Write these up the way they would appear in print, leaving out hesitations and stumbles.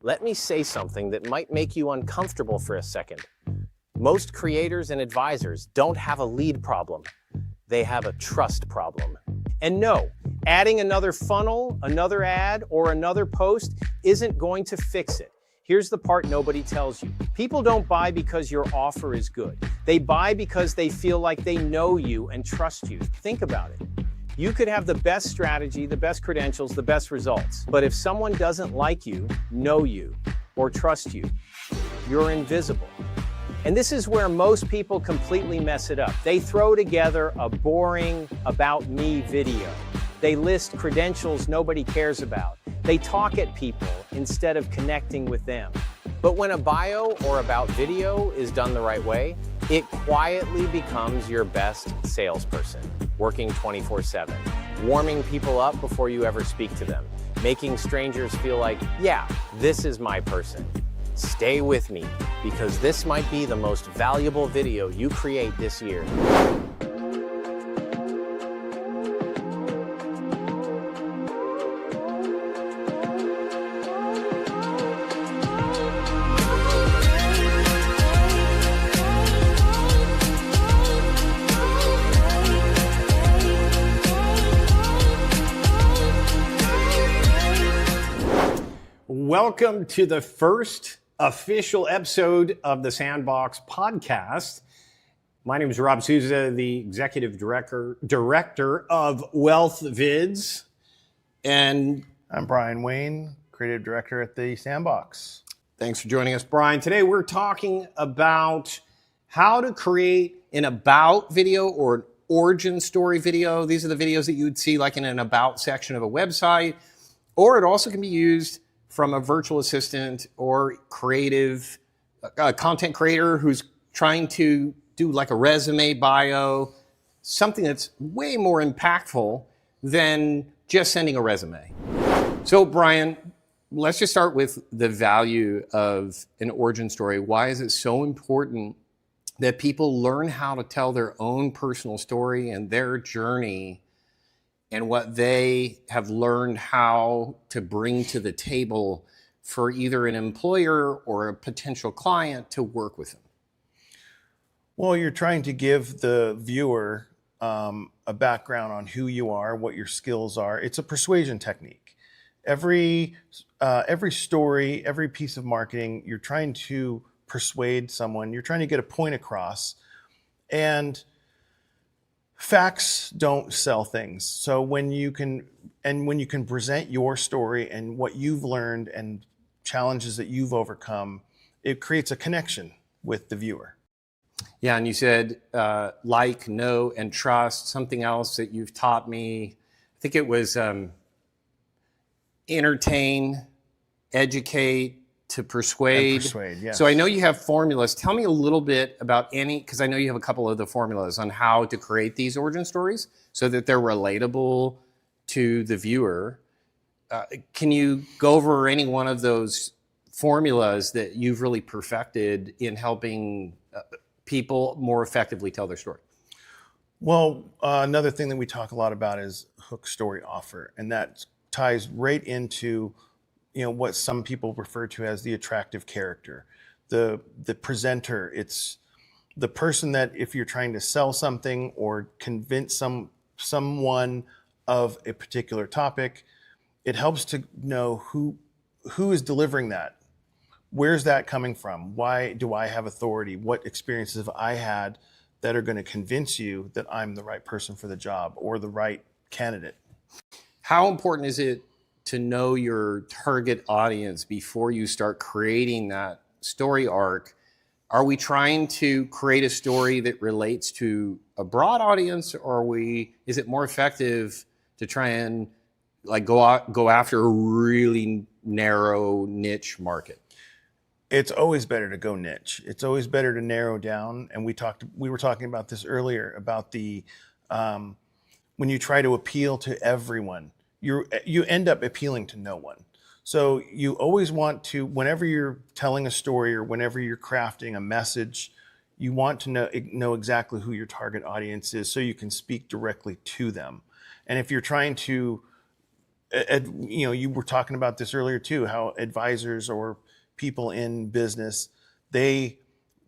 Let me say something that might make you uncomfortable for a second. Most creators and advisors don't have a lead problem. They have a trust problem. And no, adding another funnel, another ad, or another post isn't going to fix it. Here's the part nobody tells you. People don't buy because your offer is good. They buy because they feel like they know you and trust you. Think about it. You could have the best strategy, the best credentials, the best results. But if someone doesn't like you, know you, or trust you, you're invisible. And this is where most people completely mess it up. They throw together a boring about me video. They list credentials nobody cares about. They talk at people instead of connecting with them. But when a bio or about video is done the right way, it quietly becomes your best salesperson, working 24/7, warming people up before you ever speak to them, making strangers feel like, yeah, this is my person. Stay with me, because this might be the most valuable video you create this year. Welcome to the first official episode of the Sandbox podcast. My name is Rob Souza, the Executive Director of Wealth Vids. And I'm Brian Wayne, Creative Director at the Sandbox. Thanks for joining us, Brian. Today we're talking about how to create an about video or an origin story video. These are the videos that you would see like in an about section of a website, or it also can be used from a virtual assistant or creative content creator who's trying to do like a resume bio, something that's way more impactful than just sending a resume. So Brian, let's just start with the value of an origin story. Why is it so important that people learn how to tell their own personal story and their journey and what they have learned how to bring to the table for either an employer or a potential client to work with them? Well, you're trying to give the viewer a background on who you are, what your skills are. It's a persuasion technique. Every story, every piece of marketing, you're trying to persuade someone. You're trying to get a point across. And facts don't sell things. So when you can present your story and what you've learned and challenges that you've overcome, it creates a connection with the viewer. Yeah, and you said like, know, and trust. Something else that you've taught me, I think it was entertain, educate, to persuade. Yes. So I know you have formulas. Tell me a little bit about because I know you have a couple of the formulas on how to create these origin stories so that they're relatable to the viewer. Can you go over any one of those formulas that you've really perfected in helping people more effectively tell their story? Well, another thing that we talk a lot about is hook, story, offer, and that ties right into what some people refer to as the attractive character, the presenter. It's the person that if you're trying to sell something or convince someone of a particular topic, it helps to know who is delivering that. Where's that coming from? Why do I have authority? What experiences have I had that are going to convince you that I'm the right person for the job or the right candidate? How important is it to know your target audience before you start creating that story arc? Are we trying to create a story that relates to a broad audience, or is it more effective to try and like go after a really narrow niche market? It's always better to go niche. It's always better to narrow down. And we were talking about this earlier about the when you try to appeal to everyone, you end up appealing to no one. So you always want to, whenever you're telling a story or whenever you're crafting a message, you want to know exactly who your target audience is so you can speak directly to them. And if you're trying to You were talking about this earlier too, how advisors or people in business, they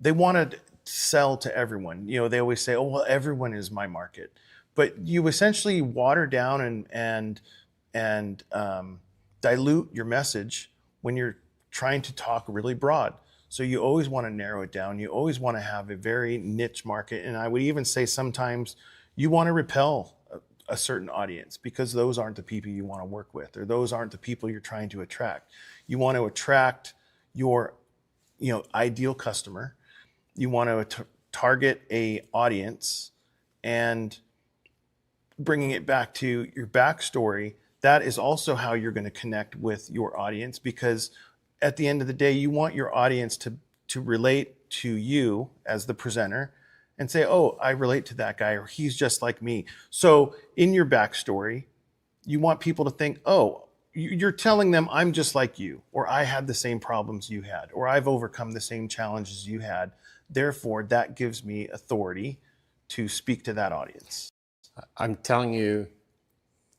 want to sell to everyone. They always say, oh, well, everyone is my market. But you essentially water down and dilute your message when you're trying to talk really broad. So you always want to narrow it down. You always want to have a very niche market. And I would even say sometimes you want to repel a certain audience because those aren't the people you want to work with, or those aren't the people you're trying to attract. You want to attract your ideal customer. You want to target a audience, and bringing it back to your backstory, that is also how you're going to connect with your audience, because at the end of the day, you want your audience to relate to you as the presenter and say, oh, I relate to that guy, or he's just like me. So in your backstory, you want people to think, oh, you're telling them I'm just like you, or I had the same problems you had, or I've overcome the same challenges you had. Therefore, that gives me authority to speak to that audience. I'm telling you,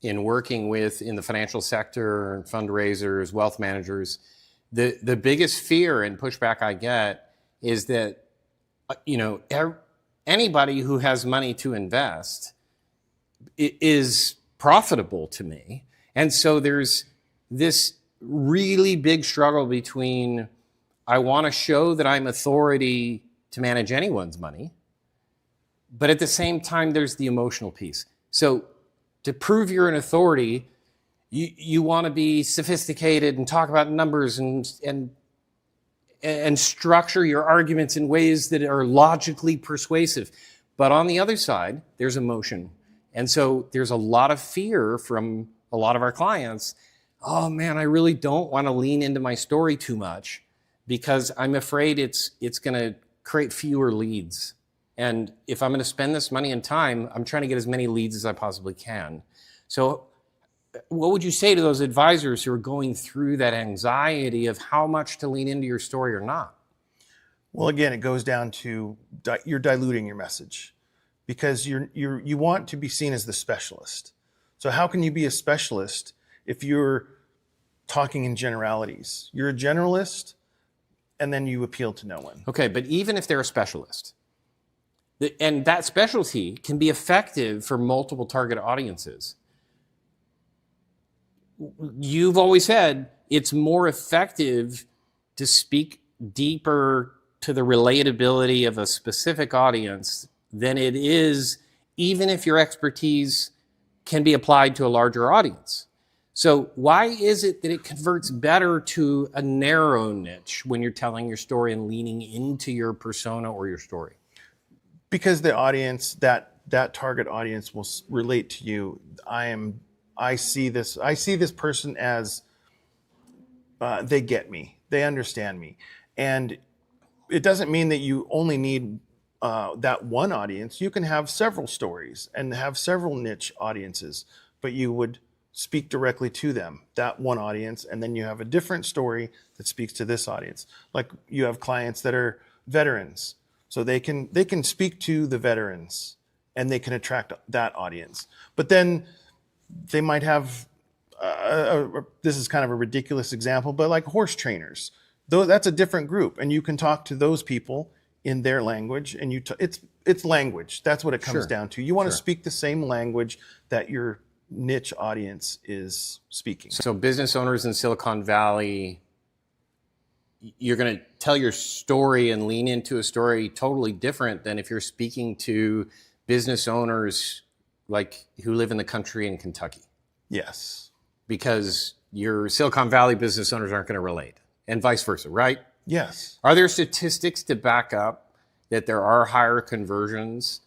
in working in the financial sector, fundraisers, wealth managers, the biggest fear and pushback I get is that, anybody who has money to invest is profitable to me. And so there's this really big struggle between, I want to show that I'm authority to manage anyone's money, but at the same time, there's the emotional piece. So to prove you're an authority, you want to be sophisticated and talk about numbers and structure your arguments in ways that are logically persuasive. But on the other side, there's emotion. And so there's a lot of fear from a lot of our clients. Oh man, I really don't want to lean into my story too much because I'm afraid it's going to create fewer leads. And if I'm going to spend this money and time, I'm trying to get as many leads as I possibly can. So what would you say to those advisors who are going through that anxiety of how much to lean into your story or not? Well, again, it goes down to you're diluting your message, because you want to be seen as the specialist. So how can you be a specialist if you're talking in generalities? You're a generalist, and then you appeal to no one. Okay, but even if they're a specialist, and that specialty can be effective for multiple target audiences, you've always said it's more effective to speak deeper to the relatability of a specific audience than it is, even if your expertise can be applied to a larger audience. So why is it that it converts better to a narrow niche when you're telling your story and leaning into your persona or your story? Because the audience, that target audience will relate to you. I see this person as they get me, they understand me. And it doesn't mean that you only need that one audience. You can have several stories and have several niche audiences, but you would speak directly to them, that one audience, and then you have a different story that speaks to this audience. Like you have clients that are veterans, so they can speak to the veterans and they can attract that audience. But then they might have, this is kind of a ridiculous example, but like horse trainers, though that's a different group, and you can talk to those people in their language, and it's language. That's what it comes down to. You want to speak the same language that your niche audience is speaking. So business owners in Silicon Valley, you're going to tell your story and lean into a story totally different than if you're speaking to business owners like who live in the country in Kentucky. Yes. Because your Silicon Valley business owners aren't going to relate, and vice versa, right? Yes. Are there statistics to back up that there are higher conversions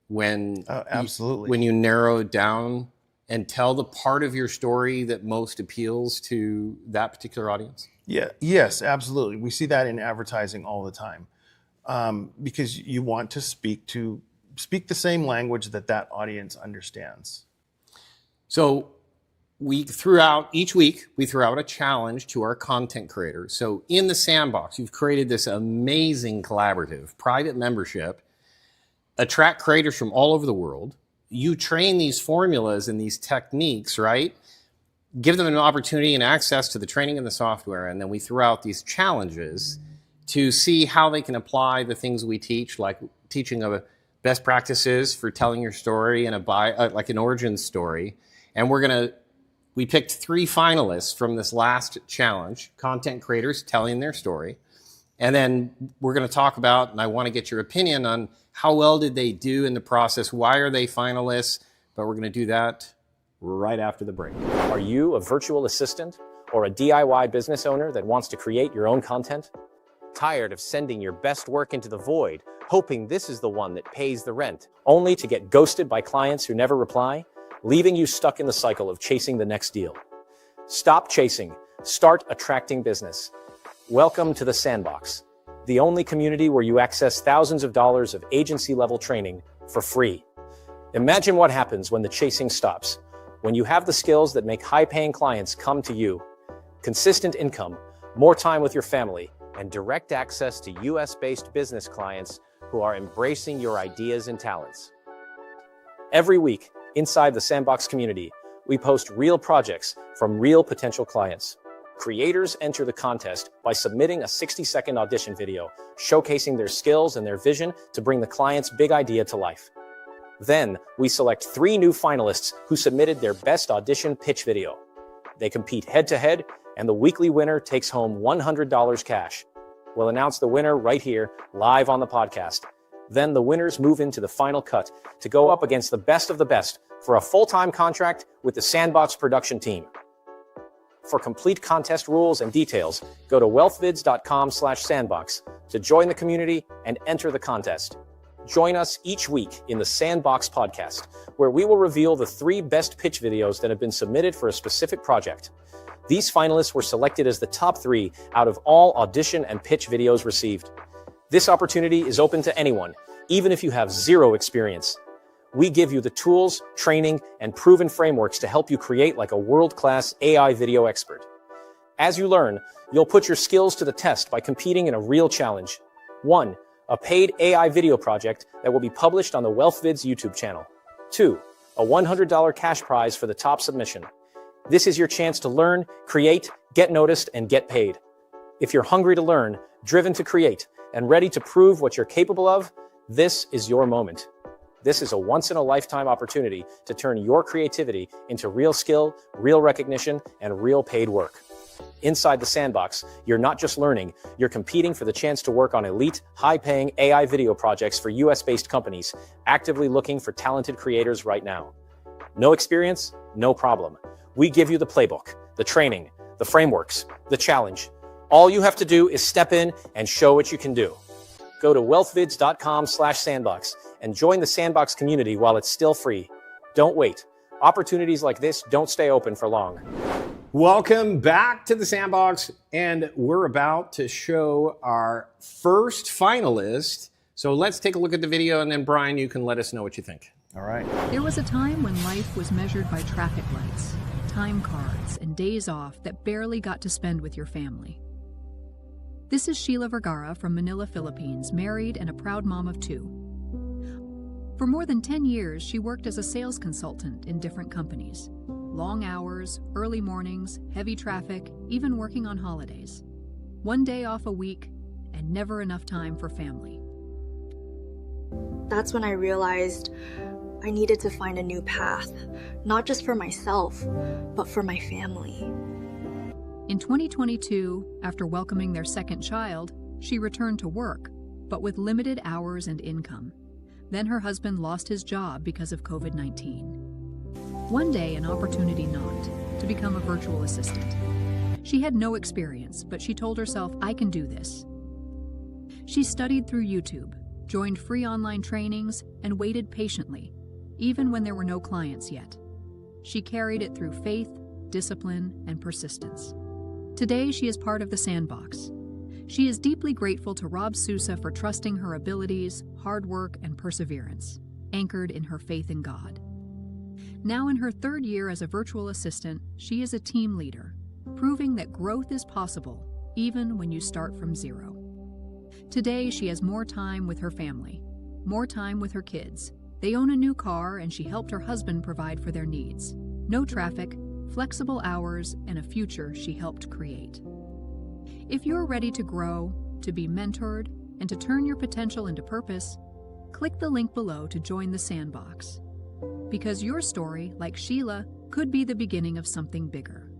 when absolutely when you narrow it down and tell the part of your story that most appeals to that particular audience? Yeah. Yes, absolutely. We see that in advertising all the time, because you want to speak the same language that audience understands. So each week we throw out a challenge to our content creators. So in the Sandbox, you've created this amazing collaborative private membership, attract creators from all over the world. You train these formulas and these techniques, right? give them an opportunity and access to the training and the software, and then we throw out these challenges to see how they can apply the things we teach, like teaching of best practices for telling your story and like an origin story. And we picked 3 finalists from this last challenge, content creators telling their story. And then we're going to talk about, and I want to get your opinion on how well did they do in the process? Why are they finalists? But we're going to do that right after the break. Are you a virtual assistant or a DIY business owner that wants to create your own content? Tired of sending your best work into the void, hoping this is the one that pays the rent, Only to get ghosted by clients who never reply, leaving you stuck in the cycle of chasing the next deal? Stop chasing. Start attracting business. Welcome to the Sandbox, the only community where you access thousands of dollars of agency-level training for free. Imagine what happens when the chasing stops, when you have the skills that make high-paying clients come to you. Consistent income, more time with your family, and direct access to US-based business clients who are embracing your ideas and talents. Every week, inside the Sandbox community, we post real projects from real potential clients. Creators enter the contest by submitting a 60-second audition video, showcasing their skills and their vision to bring the client's big idea to life. Then, we select 3 new finalists who submitted their best audition pitch video. They compete head-to-head, and the weekly winner takes home $100 cash. We'll announce the winner right here, live on the podcast. Then the winners move into the final cut to go up against the best of the best for a full-time contract with the Sandbox production team. For complete contest rules and details, go to wealthvids.com/sandbox to join the community and enter the contest. Join us each week in the Sandbox podcast, where we will reveal the 3 best pitch videos that have been submitted for a specific project. These finalists were selected as the top 3 out of all audition and pitch videos received. This opportunity is open to anyone, even if you have 0 experience. We give you the tools, training, and proven frameworks to help you create like a world-class AI video expert. As you learn, you'll put your skills to the test by competing in a real challenge. 1. A paid AI video project that will be published on the WealthVids YouTube channel. 2. A $100 cash prize for the top submission. This is your chance to learn, create, get noticed, and get paid. If you're hungry to learn, driven to create, and ready to prove what you're capable of, this is your moment. This is a once-in-a-lifetime opportunity to turn your creativity into real skill, real recognition, and real paid work. Inside the Sandbox, you're not just learning, you're competing for the chance to work on elite, high-paying AI video projects for US-based companies, actively looking for talented creators right now. No experience? No problem. We give you the playbook, the training, the frameworks, the challenge. All you have to do is step in and show what you can do. Go to wealthvids.com/sandbox and join the Sandbox community while it's still free. Don't wait. Opportunities like this don't stay open for long. Welcome back to the Sandbox, and we're about to show our first finalist. So let's take a look at the video, and then Brian, you can let us know what you think. All right. There was a time when life was measured by traffic lights, time cards, and days off that barely got to spend with your family. This is Shiela Vergara from Manila, Philippines, married and a proud mom of 2. For more than 10 years, she worked as a sales consultant in different companies. Long hours, early mornings, heavy traffic, even working on holidays. One day off a week, and never enough time for family. That's when I realized I needed to find a new path, not just for myself, but for my family. In 2022, after welcoming their second child, she returned to work, but with limited hours and income. Then her husband lost his job because of COVID-19. One day, an opportunity knocked to become a virtual assistant. She had no experience, but she told herself, I can do this. She studied through YouTube, joined free online trainings, and waited patiently, even when there were no clients yet. She carried it through faith, discipline, and persistence. Today, she is part of the Sandbox. She is deeply grateful to Rob Sousa for trusting her abilities, hard work, and perseverance, anchored in her faith in God. Now in her 3rd year as a virtual assistant, she is a team leader, proving that growth is possible even when you start from 0. Today, she has more time with her family, more time with her kids. They own a new car, and she helped her husband provide for their needs. No traffic, flexible hours, and a future she helped create. If you're ready to grow, to be mentored, and to turn your potential into purpose, click the link below to join the Sandbox. Because your story, like Shiela, could be the beginning of something bigger.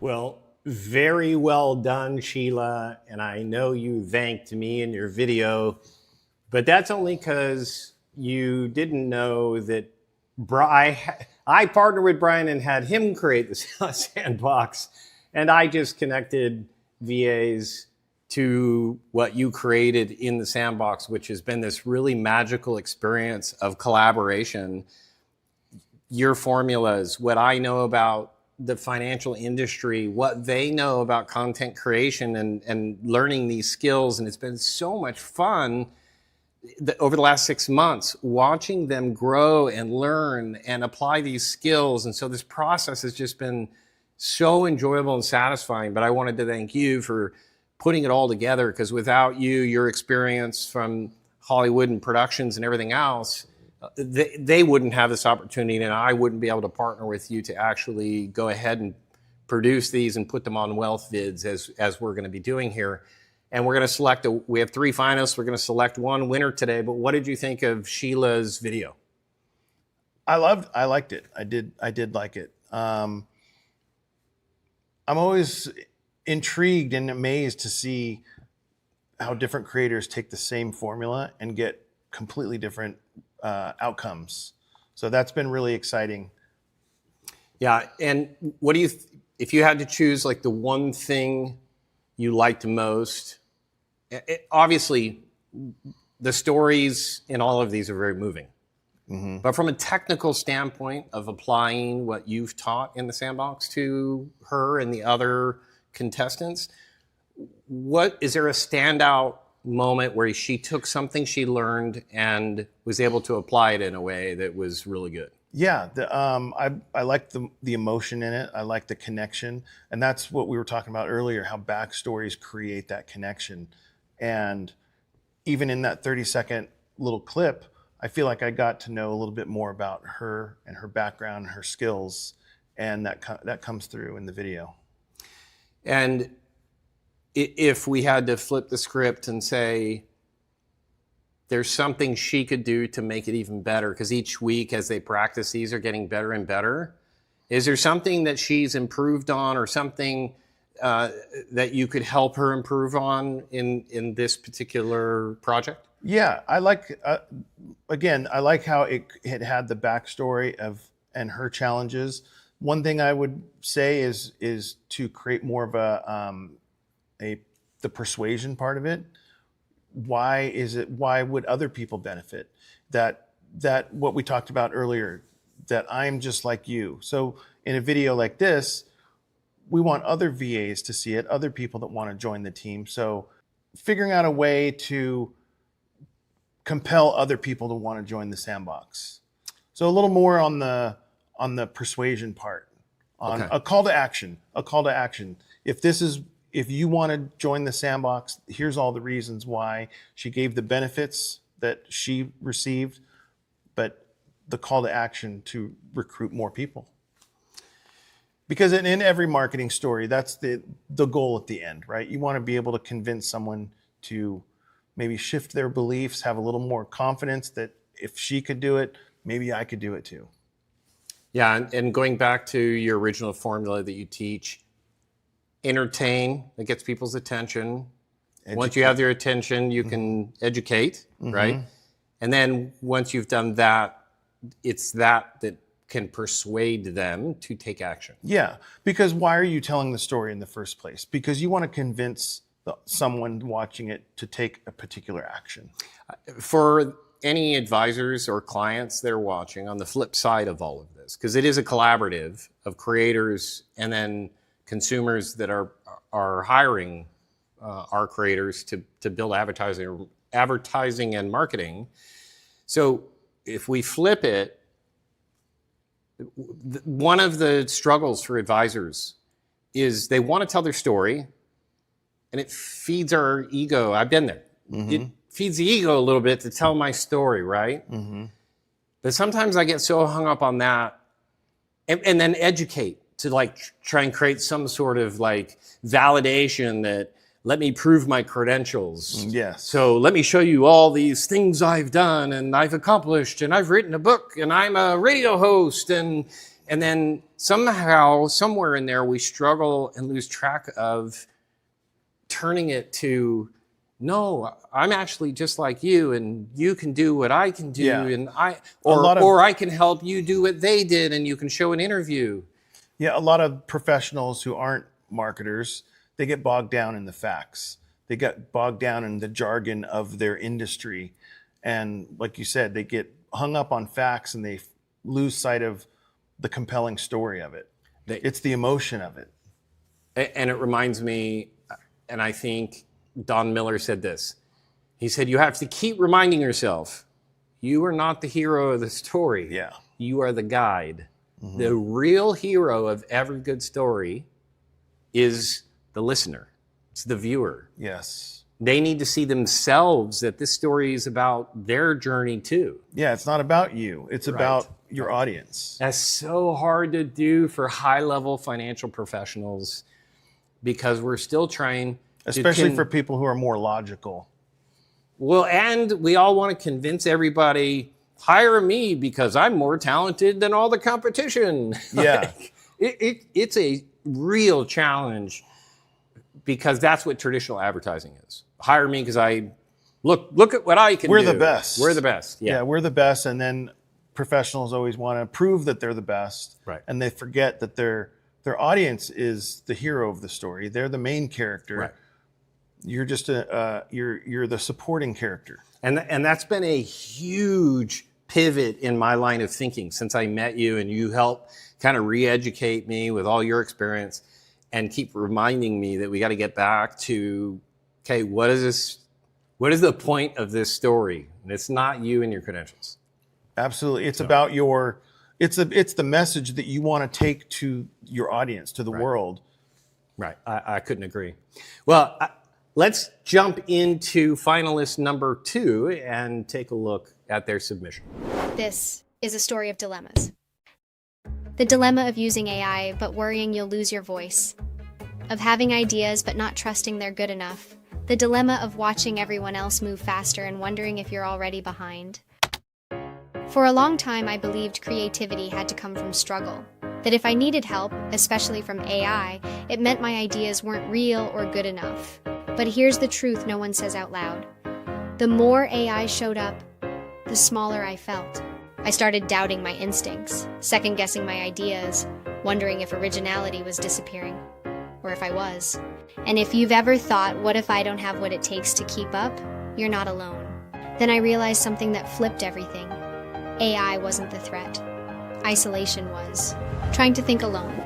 Well, very well done, Shiela. And I know you thanked me in your video, but that's only because you didn't know that I partnered with Brian and had him create the Sandbox, and I just connected VAs to what you created in the Sandbox, which has been this really magical experience of collaboration. Your formulas, what I know about the financial industry, what they know about content creation and learning these skills, and it's been so much fun over the last 6 months, watching them grow and learn and apply these skills. And so this process has just been so enjoyable and satisfying. But I wanted to thank you for putting it all together, because without you, your experience from Hollywood and productions and everything else, they wouldn't have this opportunity, and I wouldn't be able to partner with you to actually go ahead and produce these and put them on Wealth Vids as we're going to be doing here. And we're going to select we have 3 finalists. We're going to select one winner today. But what did you think of Shiela's video? I liked it. I did like it. I'm always intrigued and amazed to see how different creators take the same formula and get completely different outcomes. So that's been really exciting. Yeah. And what do you, if you had to choose like the one thing you liked most, obviously the stories in all of these are very moving. Mm-hmm. But from a technical standpoint of applying what you've taught in the Sandbox to her and the other contestants, what is there a standout moment where she took something she learned and was able to apply it in a way that was really good? Yeah, I like the emotion in it. I like the connection, and that's what we were talking about earlier. How backstories create that connection, and even in that 30-second little clip, I feel like I got to know a little bit more about her and her background, and her skills, and that comes through in the video. And if we had to flip the script and say, there's something she could do to make it even better, because each week as they practice, these are getting better and better. Is there something that she's improved on, or something that you could help her improve on in this particular project? Yeah, I like, again, I like how it had the backstory and her challenges. One thing I would say is to create more of the persuasion part of it. Why would other people benefit? That what we talked about earlier, that I'm just like you. So in a video like this, we want other VAs to see it, other people that want to join the team. So figuring out a way to compel other people to want to join the Sandbox. So a little more on the persuasion part, on a call to action. If you want to join the Sandbox, here's all the reasons why. She gave the benefits that she received, but the call to action to recruit more people. Because in every marketing story, that's the goal at the end, right? You want to be able to convince someone to maybe shift their beliefs, have a little more confidence that if she could do it, maybe I could do it too. Yeah, and going back to your original formula that you teach, entertain, that gets people's attention. Educate. Once you have their attention, you can educate, right? And then once you've done that, it's that can persuade them to take action. Yeah, because why are you telling the story in the first place? Because you want to convince someone watching it to take a particular action. For any advisors or clients that are watching, on the flip side of all of this, because it is a collaborative of creators and then consumers that are hiring our creators to build advertising and marketing. So if we flip it, one of the struggles for advisors is they want to tell their story, and it feeds our ego. I've been there. feeds the ego a little bit to tell my story, right? Mm-hmm. But sometimes I get so hung up on that, and then educate to like try and create some sort of like validation that let me prove my credentials. Yes. So let me show you all these things I've done and I've accomplished and I've written a book and I'm a radio host, and then somehow somewhere in there we struggle and lose track of turning it to, no, I'm actually just like you, and you can do what I can do, Yeah. and or I can help you do what they did, and you can show an interview. Yeah, a lot of professionals who aren't marketers, they get bogged down in the facts. They get bogged down in the jargon of their industry. And like you said, they get hung up on facts and they lose sight of the compelling story of it. It's the emotion of it. And it reminds me, and I think Don Miller said this. He said, you have to keep reminding yourself, you are not the hero of the story. Yeah. You are the guide. Mm-hmm. The real hero of every good story is the listener. It's the viewer. Yes. They need to see themselves that this story is about their journey too. Yeah, it's not about you. It's about your audience. That's so hard to do for high-level financial professionals because we're still trying, especially for people who are more logical. Well, and we all want to convince everybody, hire me because I'm more talented than all the competition. Yeah. It's a real challenge because that's what traditional advertising is. Hire me because I look at what I can do. We're the best. We're the best. Yeah, we're the best. And then professionals always want to prove that they're the best. Right. And they forget that their audience is the hero of the story. They're the main character. Right. You're just you're the supporting character. And that's been a huge pivot in my line of thinking since I met you, and you helped kind of re-educate me with all your experience and keep reminding me that we got to get back to, okay, what is the point of this story? And it's not you and your credentials. Absolutely. It's about it's the message that you want to take to your audience, to the world. Right. I couldn't agree. Well, let's jump into finalist number 2 and take a look at their submission. This is a story of dilemmas. The dilemma of using AI but worrying you'll lose your voice. Of having ideas but not trusting they're good enough. The dilemma of watching everyone else move faster and wondering if you're already behind. For a long time, I believed creativity had to come from struggle. That if I needed help, especially from AI, it meant my ideas weren't real or good enough. But here's the truth no one says out loud. The more AI showed up, the smaller I felt. I started doubting my instincts, second-guessing my ideas, wondering if originality was disappearing, or if I was. And if you've ever thought, what if I don't have what it takes to keep up? You're not alone. Then I realized something that flipped everything. AI wasn't the threat. Isolation was. Trying to think alone.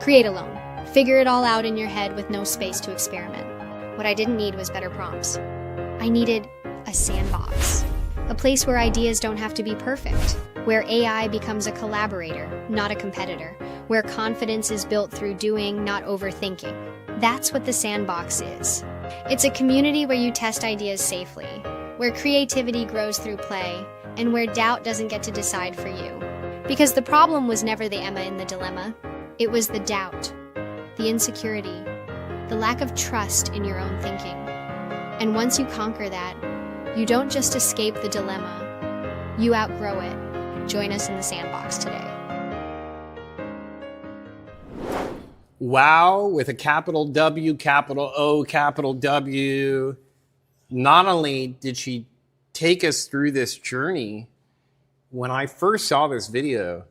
Create alone. Figure it all out in your head with no space to experiment. What I didn't need was better prompts. I needed a sandbox. A place where ideas don't have to be perfect. Where AI becomes a collaborator, not a competitor. Where confidence is built through doing, not overthinking. That's what the Sandbox is. It's a community where you test ideas safely. Where creativity grows through play. And where doubt doesn't get to decide for you. Because the problem was never the Emma in the dilemma. It was the doubt, the insecurity, the lack of trust in your own thinking. And once you conquer that, you don't just escape the dilemma, you outgrow it. Join us in the Sandbox today. Wow, with a capital W, capital O, capital W. Not only did she take us through this journey, when I first saw this video,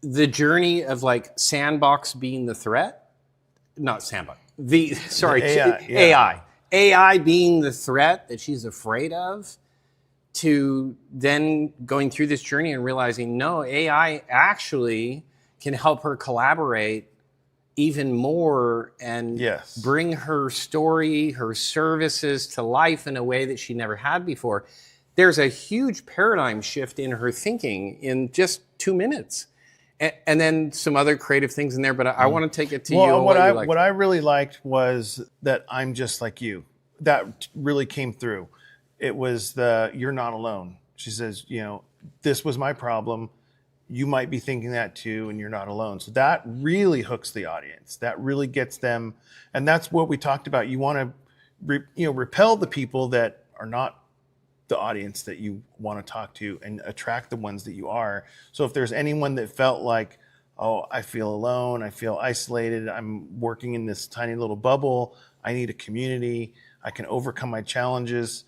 the journey of like Sandbox being the threat, not Sandbox, AI being the threat that she's afraid of, to then going through this journey and realizing, no, AI actually can help her collaborate even more and bring her story, her services to life in a way that she never had before. There's a huge paradigm shift in her thinking in just 2 minutes. And then some other creative things in there, but I want to take it to you. What I really liked was that I'm just like you. that really came through. It was you're not alone. She says, this was my problem. You might be thinking that too, and you're not alone. So that really hooks the audience. That really gets them. And that's what we talked about. You want to, repel the people that are not the audience that you want to talk to and attract the ones that you are. So if there's anyone that felt like, oh, I feel alone, I feel isolated, I'm working in this tiny little bubble, I need a community, I can overcome my challenges,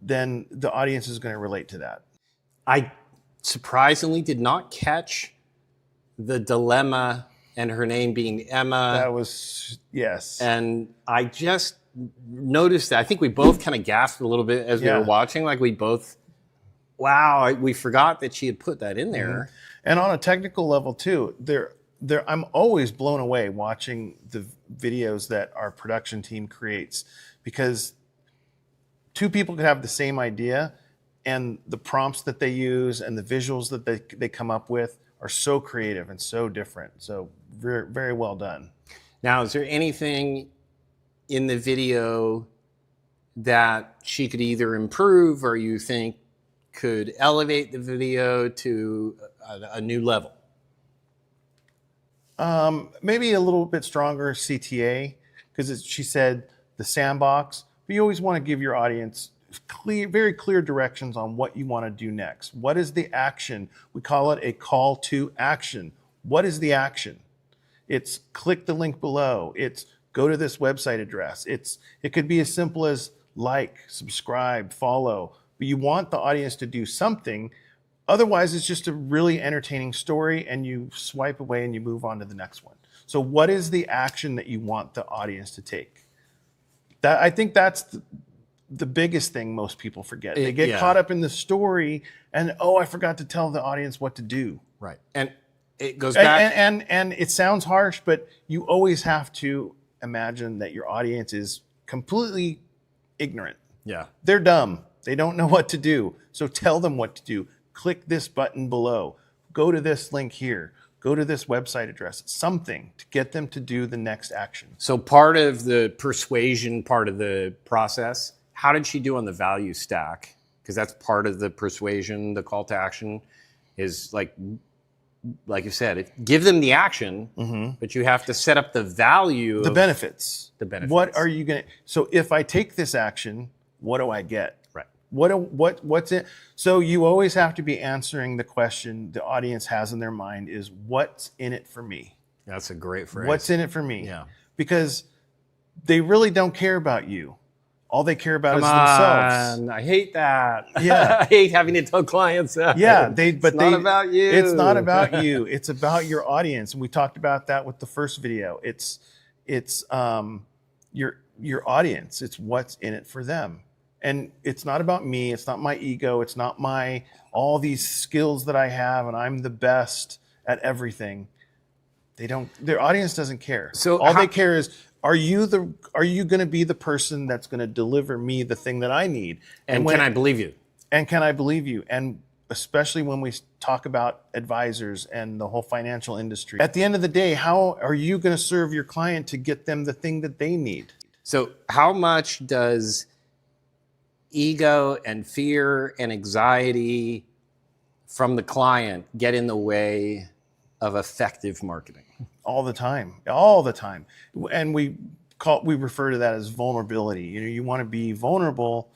then the audience is going to relate to that. I surprisingly did not catch the dilemma and her name being Emma. That was, yes. And I just noticed that. I think we both kind of gasped a little bit as we were watching. Like we both, wow, we forgot that she had put that in there. Mm-hmm. And on a technical level too, I'm always blown away watching the videos that our production team creates, because two people could have the same idea, and the prompts that they use and the visuals that they come up with are so creative and so different. So very, very well done. Now, is there anything in the video that she could either improve or you think could elevate the video to a new level? Maybe a little bit stronger CTA, because she said the sandbox, but you always want to give your audience very clear directions on what you want to do next. What is the action? We call it a call to action. What is the action? It's click the link below. It's go to this website address. It could be as simple as like, subscribe, follow, but you want the audience to do something. Otherwise, it's just a really entertaining story and you swipe away and you move on to the next one. So what is the action that you want the audience to take? I think that's the biggest thing most people forget. They get caught up in the story and, I forgot to tell the audience what to do. Right. And it goes back. And it sounds harsh, but you always have to imagine that your audience is completely ignorant. Yeah. They're dumb. They don't know what to do. So tell them what to do. Click this button below. Go to this link here. Go to this website address. Something to get them to do the next action. So part of the persuasion part of the process, how did she do on the value stack? Because that's part of the persuasion, the call to action is like you said, give them the action, but you have to set up the value. The benefits. The benefits. What are you going to, so if I take this action, what do I get? Right. What's it? So you always have to be answering the question the audience has in their mind is, what's in it for me? That's a great phrase. What's in it for me? Yeah. Because they really don't care about you. All they care about is themselves. I hate that. Yeah. I hate having to tell clients that. Yeah, it's not about you. It's not about you. It's about your audience. And we talked about that with the first video. It's your audience. It's what's in it for them. And it's not about me. It's not my ego. It's not all these skills that I have and I'm the best at everything. Their audience doesn't care. So all they care is, are you going to be the person that's going to deliver me the thing that I need? And can I believe you? And can I believe you? And especially when we talk about advisors and the whole financial industry, at the end of the day, how are you going to serve your client to get them the thing that they need? So how much does ego and fear and anxiety from the client get in the way of effective marketing? All the time. And we refer to that as vulnerability. You want to be vulnerable.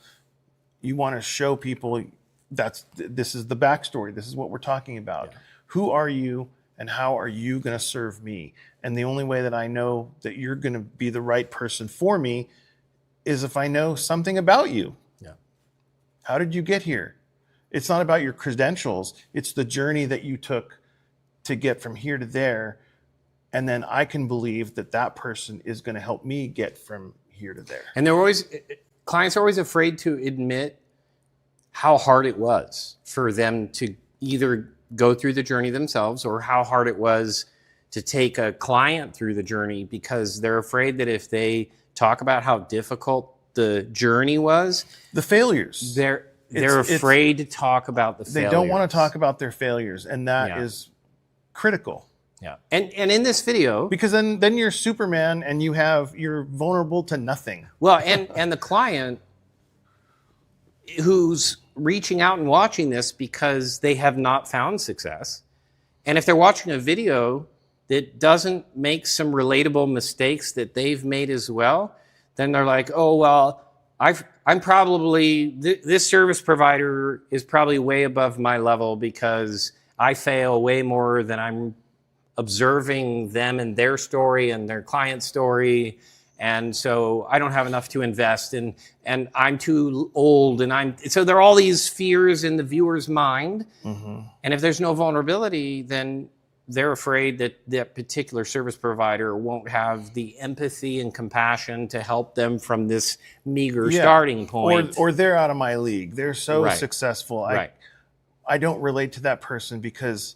You want to show people this is the backstory. This is what we're talking about. Yeah. Who are you and how are you going to serve me? And the only way that I know that you're going to be the right person for me is if I know something about you. Yeah. How did you get here? It's not about your credentials. It's the journey that you took to get from here to there. And then I can believe that person is going to help me get from here to there. And clients are always afraid to admit how hard it was for them to either go through the journey themselves or how hard it was to take a client through the journey, because they're afraid that if they talk about how difficult the journey was, the failures, they're afraid to talk about the failures. They don't want to talk about their failures. And that is critical. Yeah. And in this video, Because then you're Superman and you're vulnerable to nothing. well, and the client who's reaching out and watching this because they have not found success. And if they're watching a video that doesn't make some relatable mistakes that they've made as well, then they're like, oh, well, I'm probably, this service provider is probably way above my level because I fail way more than I'm observing them and their story and their client story. And so I don't have enough to invest in, and I'm too old, so there are all these fears in the viewer's mind. Mm-hmm. And if there's no vulnerability, then they're afraid that that particular service provider won't have the empathy and compassion to help them from this meager starting point. Or they're out of my league. They're so Right. successful. Right. I don't relate to that person because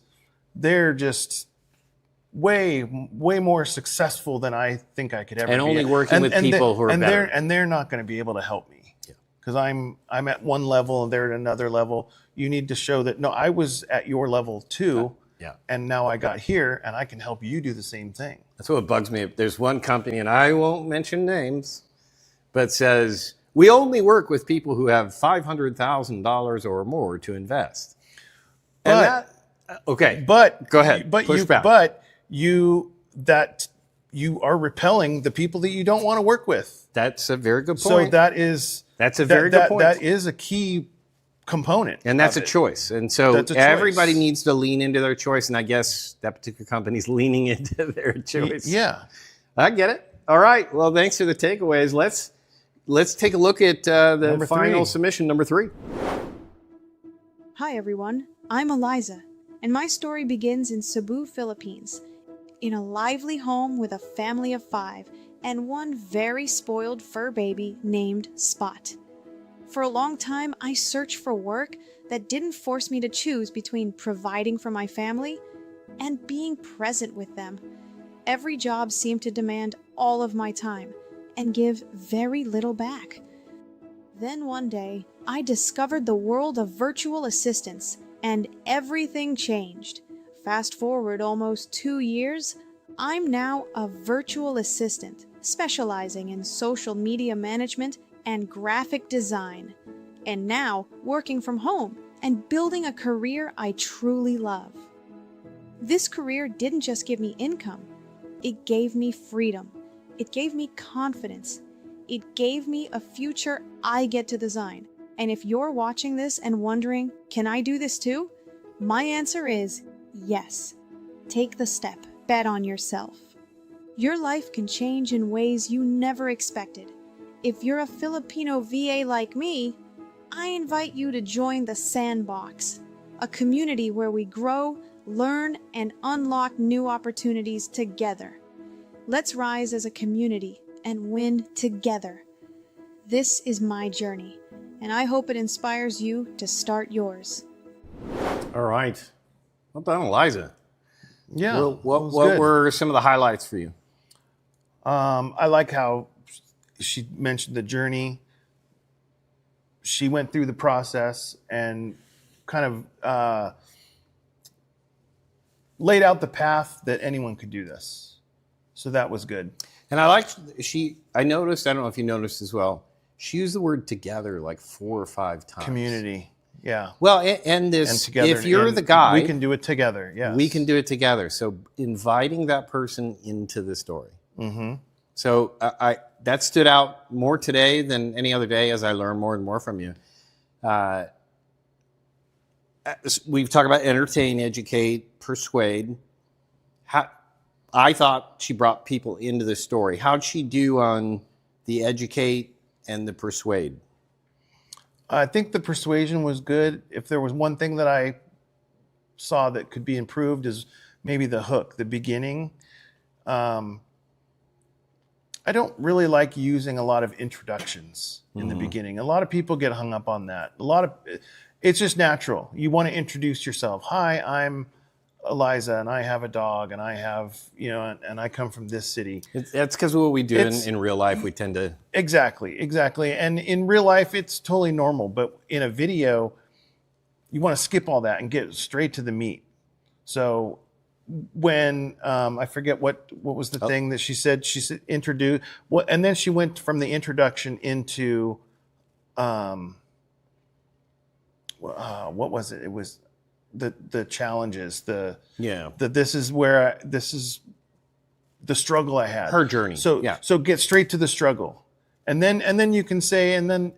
they're just way more successful than I think I could ever And be. only working with people who are better. They're not going to be able to help me. Because I'm at one level and they're at another level. You need to show that, no, I was at your level too. Yeah. And now I got here and I can help you do the same thing. That's what bugs me. There's one company, and I won't mention names, but says, we only work with people who have $500,000 or more to invest. Okay. But Go ahead. Push back. But you are repelling the people that you don't want to work with. That's a very good So point. that's a very good point. That is a key component. And that's of a it. choice. And so That's a choice. everybody needs to lean into their choice. And I guess that particular company's leaning into their choice. Yeah. I get it. All right. Well, thanks for the takeaways. Let's take a look at the Number final 3. submission, number 3. Hi everyone, I'm Elaisa, and my story begins in Cebu, Philippines, in a lively home with a family of 5 and one very spoiled fur baby named Spot. For a long time, I searched for work that didn't force me to choose between providing for my family and being present with them. Every job seemed to demand all of my time and give very little back. Then one day, I discovered the world of virtual assistants, and everything changed. Fast forward almost 2 years, I'm now a virtual assistant, specializing in social media management and graphic design, and now working from home and building a career I truly love. This career didn't just give me income, it gave me freedom, it gave me confidence, it gave me a future I get to design. And if you're watching this and wondering, can I do this too? My answer is yes. Take the step, bet on yourself. Your life can change in ways you never expected. If you're a Filipino VA like me, I invite you to join the Sandbox, a community where we grow, learn, and unlock new opportunities together. Let's rise as a community and win together. This is my journey, and I hope it inspires you to start yours. All right. Well done, Elaisa. Yeah. Well, what it was good. were some of the highlights for you? I like how she mentioned the journey. She went through the process and kind of laid out the path that anyone could do this. So that was good. And I liked, I noticed, I don't know if you noticed as well, she used the word together like 4 or 5 times. Community. Yeah. Well, and this, And together. if you're and the guy, we can do it together. Yeah. we can do it together. So inviting that person into the story. Mm-hmm. So that stood out more today than any other day as I learn more and more from you. We've talked about entertain, educate, persuade. I thought she brought people into the story. How'd she do on the educate and the persuade? I think the persuasion was good. If there was one thing that I saw that could be improved is maybe the hook, the beginning. I don't really like using a lot of introductions in the beginning. A lot of people get hung up on that. It's just natural. You want to introduce yourself. Hi, I'm Elaisa, and I have a dog, and I have, and I come from this city. That's because of what we do in real life. We tend to... Exactly. And in real life, it's totally normal. But in a video, you want to skip all that and get straight to the meat. So when I forget what was the thing that she said. She said introduce what, and then she went from the introduction into what was it? It was the challenges. This is the struggle I had. Her journey. So get straight to the struggle, and then you can say, and then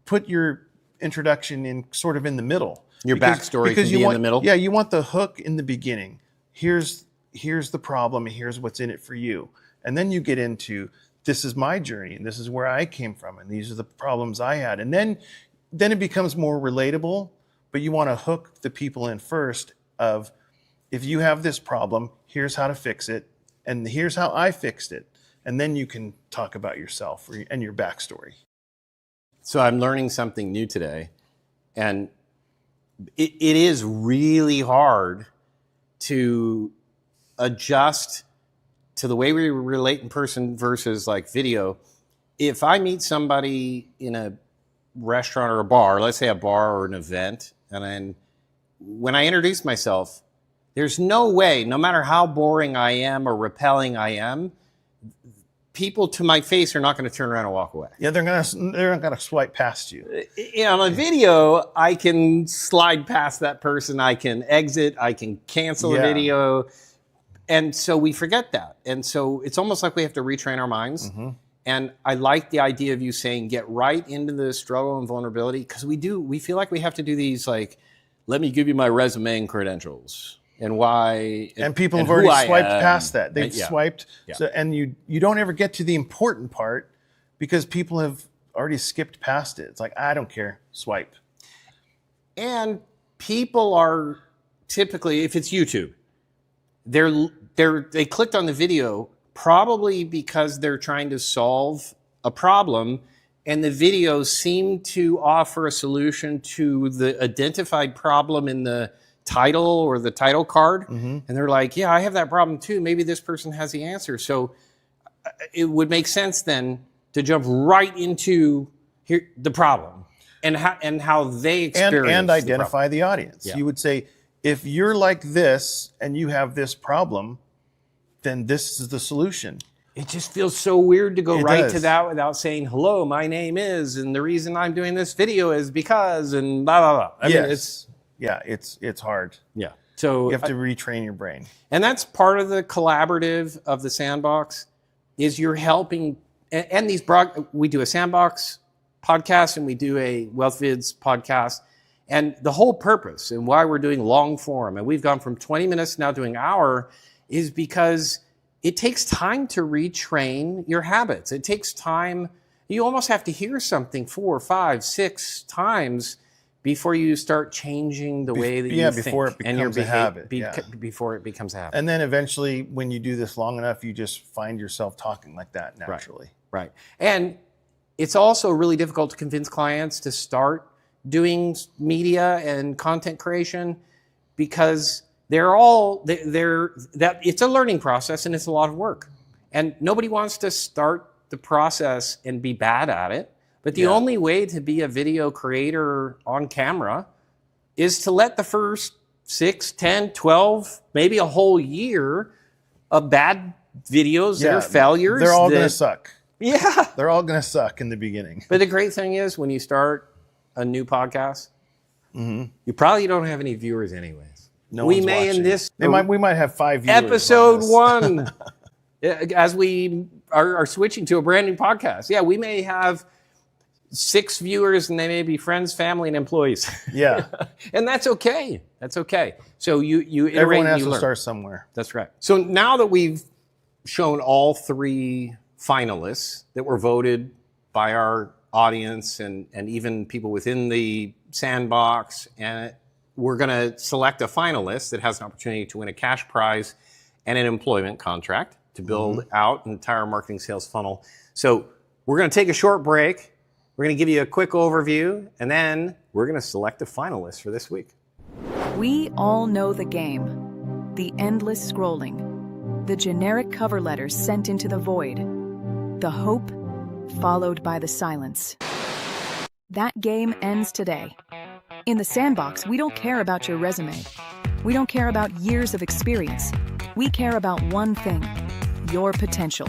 put your introduction in sort of in the middle. Your backstory can be in the middle. Yeah, you want the hook in the beginning. Here's the problem, and here's what's in it for you. And then you get into, this is my journey, and this is where I came from, and these are the problems I had. And then it becomes more relatable, but you want to hook the people in first of, if you have this problem, here's how to fix it, and here's how I fixed it. And then you can talk about yourself and your backstory. So I'm learning something new today, and it is really hard to adjust to the way we relate in person versus like video. If I meet somebody in a restaurant or a bar, let's say a bar or an event, and then when I introduce myself, there's no way, no matter how boring I am or repelling I am, people to my face are not going to turn around and walk away. Yeah, they're not gonna swipe past you. On a video, I can slide past that person. I can exit. I can cancel the video. And so we forget that. And so it's almost like we have to retrain our minds. Mm-hmm. And I like the idea of you saying, get right into the struggle and vulnerability, because we feel like we have to do these, like, let me give you my resume and credentials. And why? And people have already swiped past that. They've swiped. Yeah. So, and you don't ever get to the important part because people have already skipped past it. It's like, I don't care. Swipe. And people are typically, if it's YouTube, they clicked on the video probably because they're trying to solve a problem, and the videos seem to offer a solution to the identified problem in the title or the title card. Mm-hmm. And they're like, yeah, I have that problem too. Maybe this person has the answer. So it would make sense then to jump right into the problem and how they experience and identify the audience. Yeah. You would say, if you're like this and you have this problem, then this is the solution. It just feels so weird to go to that without saying, hello, my name is, and the reason I'm doing this video is because, and blah, blah, blah. I mean, it's hard. Yeah. So you have to retrain your brain. And that's part of the collaborative of the Sandbox, is you're helping, and we do a Sandbox podcast and we do a WealthVids podcast. And the whole purpose and why we're doing long form, and we've gone from 20 minutes now to an hour, is because it takes time to retrain your habits. It takes time. You almost have to hear something 4, 5, 6 times before you start changing the way that you think. Before it becomes a habit. Before it becomes a habit. And then eventually, when you do this long enough, you just find yourself talking like that naturally. Right. And it's also really difficult to convince clients to start doing media and content creation, because it's a learning process and it's a lot of work. And nobody wants to start the process and be bad at it. But the only way to be a video creator on camera is to let the first 6, 10, 12, maybe a whole year of bad videos that are failures. They're all going to suck. Yeah. They're all going to suck in the beginning. But the great thing is, when you start a new podcast, you probably don't have any viewers anyways. No one's watching. We might have 5 viewers. Episode 1, as we are switching to a brand new podcast. Yeah, we may have 6 viewers, and they may be friends, family, and employees. Yeah. And that's okay. That's okay. So you iterate. Everyone has and you to learn. start somewhere. That's right. So now that we've shown all 3 finalists that were voted by our audience and even people within the Sandbox, and we're going to select a finalist that has an opportunity to win a cash prize and an employment contract to build out an entire marketing sales funnel. So we're going to take a short break. We're going to give you a quick overview, and then we're going to select a finalist for this week. We all know the game. The endless scrolling. The generic cover letters sent into the void. The hope followed by the silence. That game ends today. In the Sandbox, we don't care about your resume. We don't care about years of experience. We care about one thing: your potential.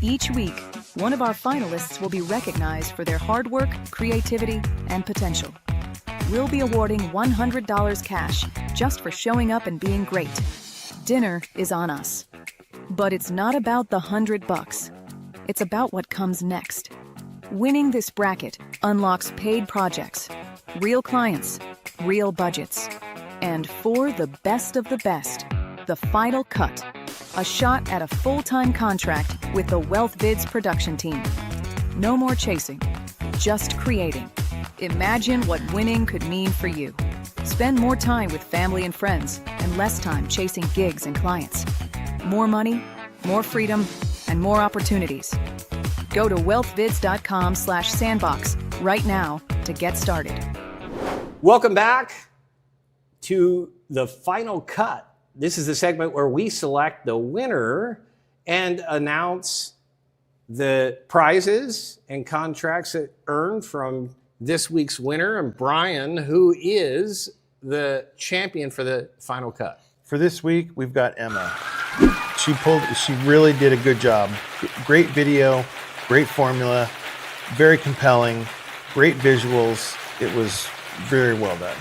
Each week, one of our finalists will be recognized for their hard work, creativity, and potential. We'll be awarding $100 cash just for showing up and being great. Dinner is on us. But it's not about the $100. It's about what comes next. Winning this bracket unlocks paid projects, real clients, real budgets, and for the best of the best, the final cut, a shot at a full-time contract with the WealthVids production team. No more chasing, just creating. Imagine what winning could mean for you. Spend more time with family and friends and less time chasing gigs and clients. More money, more freedom, and more opportunities. Go to wealthvids.com/sandbox right now to get started. Welcome back to the final cut. This is the segment where we select the winner and announce the prizes and contracts that earned from this week's winner. And Brian, who is the champion for the final cut? For this week, we've got Emma. She really did a good job. Great video, great formula, very compelling, great visuals. It was very well done.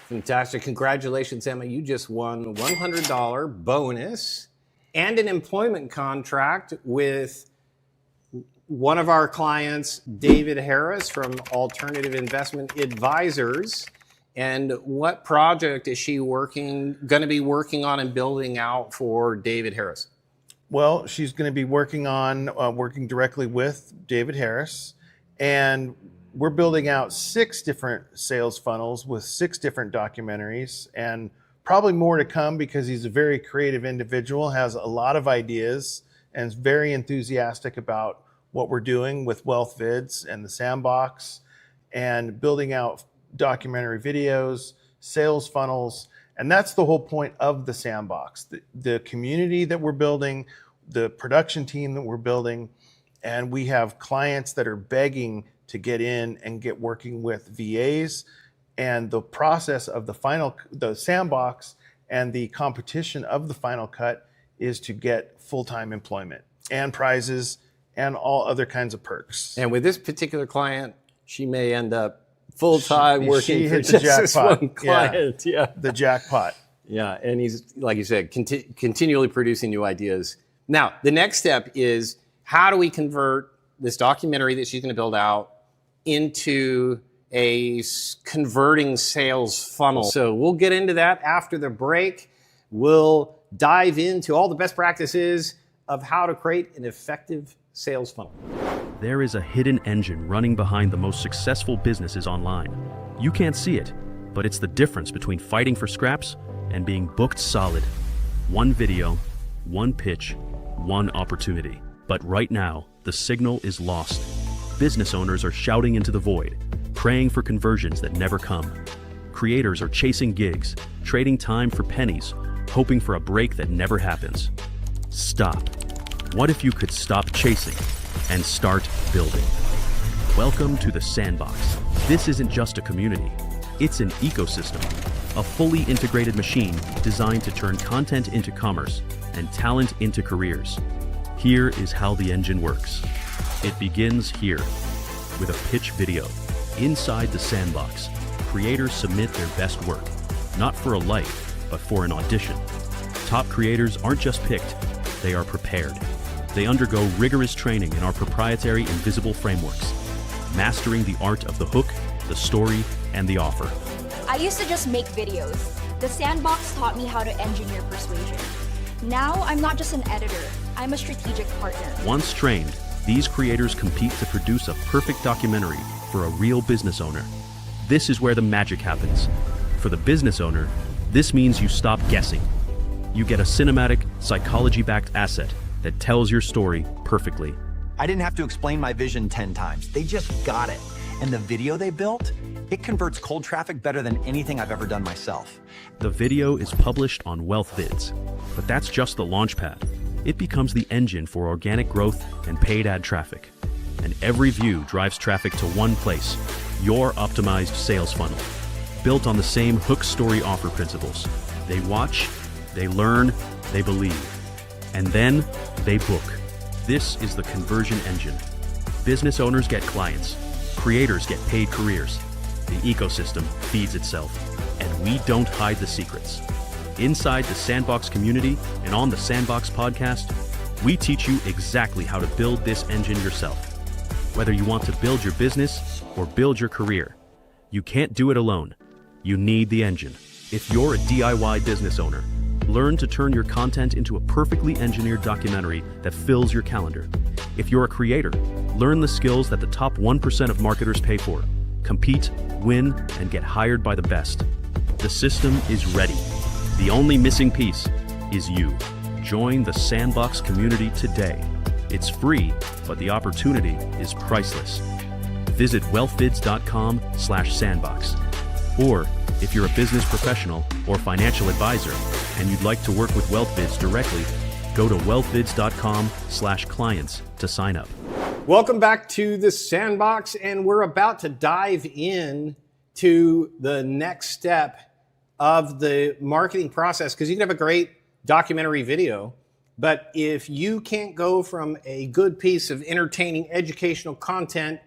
Fantastic. Congratulations, Emma. You just won a $100 bonus and an employment contract with one of our clients, David Harris from Alternative Investment Advisors. And what project is she going to be working on and building out for David Harris? Well, she's going to be working directly with David Harris, and we're building out 6 different sales funnels with 6 different documentaries, and probably more to come because he's a very creative individual, has a lot of ideas, and is very enthusiastic about what we're doing with WealthVids and the Sandbox, and building out documentary videos, sales funnels. And that's the whole point of the Sandbox, the community that we're building, the production team that we're building. And we have clients that are begging to get in and get working with VAs. And the process of the Sandbox and the competition of the final cut is to get full-time employment and prizes and all other kinds of perks. And with this particular client, she may end up full-time working for the just this one client. Yeah, the jackpot. Yeah, and he's, like you said, continually producing new ideas. Now, the next step is, how do we convert this documentary that she's going to build out into a converting sales funnel? So we'll get into that after the break. We'll dive into all the best practices of how to create an effective sales funnel. There is a hidden engine running behind the most successful businesses online. You can't see it, but it's the difference between fighting for scraps and being booked solid. One video, one pitch, one opportunity. But right now, the signal is lost. Business owners are shouting into the void, praying for conversions that never come. Creators are chasing gigs, trading time for pennies, hoping for a break that never happens. Stop. What if you could stop chasing and start building? Welcome to the Sandbox. This isn't just a community, it's an ecosystem, a fully integrated machine designed to turn content into commerce and talent into careers. Here is how the engine works. It begins here with a pitch video. Inside the Sandbox, creators submit their best work, not for a like, but for an audition. Top creators aren't just picked, they are prepared. They undergo rigorous training in our proprietary invisible frameworks, mastering the art of the hook, the story, and the offer. I used to just make videos. The Sandbox taught me how to engineer persuasion. Now I'm not just an editor, I'm a strategic partner. Once trained, these creators compete to produce a perfect documentary for a real business owner. This is where the magic happens. For the business owner, this means you stop guessing. You get a cinematic, psychology-backed asset that tells your story perfectly. I didn't have to explain my vision 10 times. They just got it. And the video they built, it converts cold traffic better than anything I've ever done myself. The video is published on WealthVids, but that's just the launchpad. It becomes the engine for organic growth and paid ad traffic. And every view drives traffic to one place, your optimized sales funnel. Built on the same hook story offer principles. They watch, They learn, they believe, and then they book. This is the conversion engine. Business owners get clients, creators get paid careers. The ecosystem feeds itself, and we don't hide the secrets. Inside the Sandbox community and on the Sandbox podcast, we teach you exactly how to build this engine yourself. Whether you want to build your business or build your career, you can't do it alone. You need the engine. If you're a DIY business owner, learn to turn your content into a perfectly engineered documentary that fills your calendar. If you're a creator, learn the skills that the top 1% of marketers pay for. Compete, win, and get hired by the best. The system is ready. The only missing piece is you. Join the Sandbox community today. It's free, but the opportunity is priceless. Visit wealthvids.com/sandbox. Or if you're a business professional or financial advisor and you'd like to work with WealthVids directly, go to wealthvids.com/clients to sign up. Welcome back to the Sandbox, and we're about to dive in to the next step of the marketing process, because you can have a great documentary video, but if you can't go from a good piece of entertaining educational content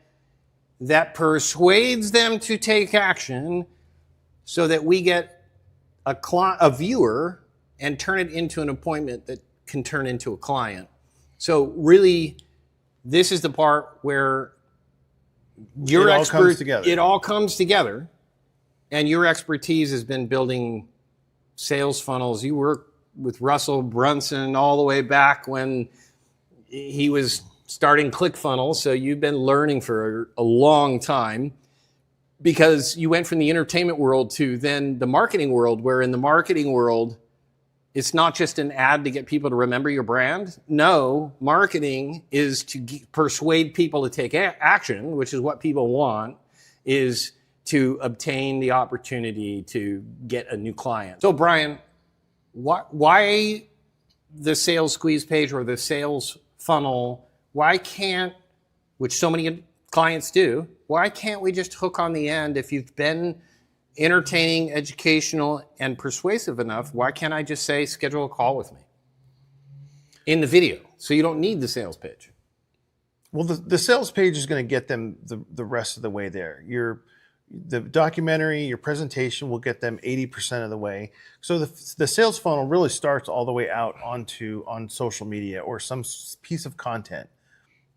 that persuades them to take action so that we get a viewer and turn it into an appointment that can turn into a client. So really, this is the part where your it all comes together. It all comes together, and your expertise has been building sales funnels. You work with Russell Brunson all the way back when he was starting ClickFunnels, so you've been learning for a long time, because you went from the entertainment world to then the marketing world, where in the marketing world, it's not just an ad to get people to remember your brand. No, marketing is to persuade people to take action, which is what people want, is to obtain the opportunity to get a new client. So Brian, why the sales squeeze page or the sales funnel? Why can't, which so many clients do, why can't we just hook on the end? If you've been entertaining, educational, and persuasive enough, why can't I just say, schedule a call with me in the video? So you don't need the sales page. Well, the sales page is going to get them the rest of the way there. The documentary, your presentation will get them 80% of the way. So the sales funnel really starts all the way out on social media or some piece of content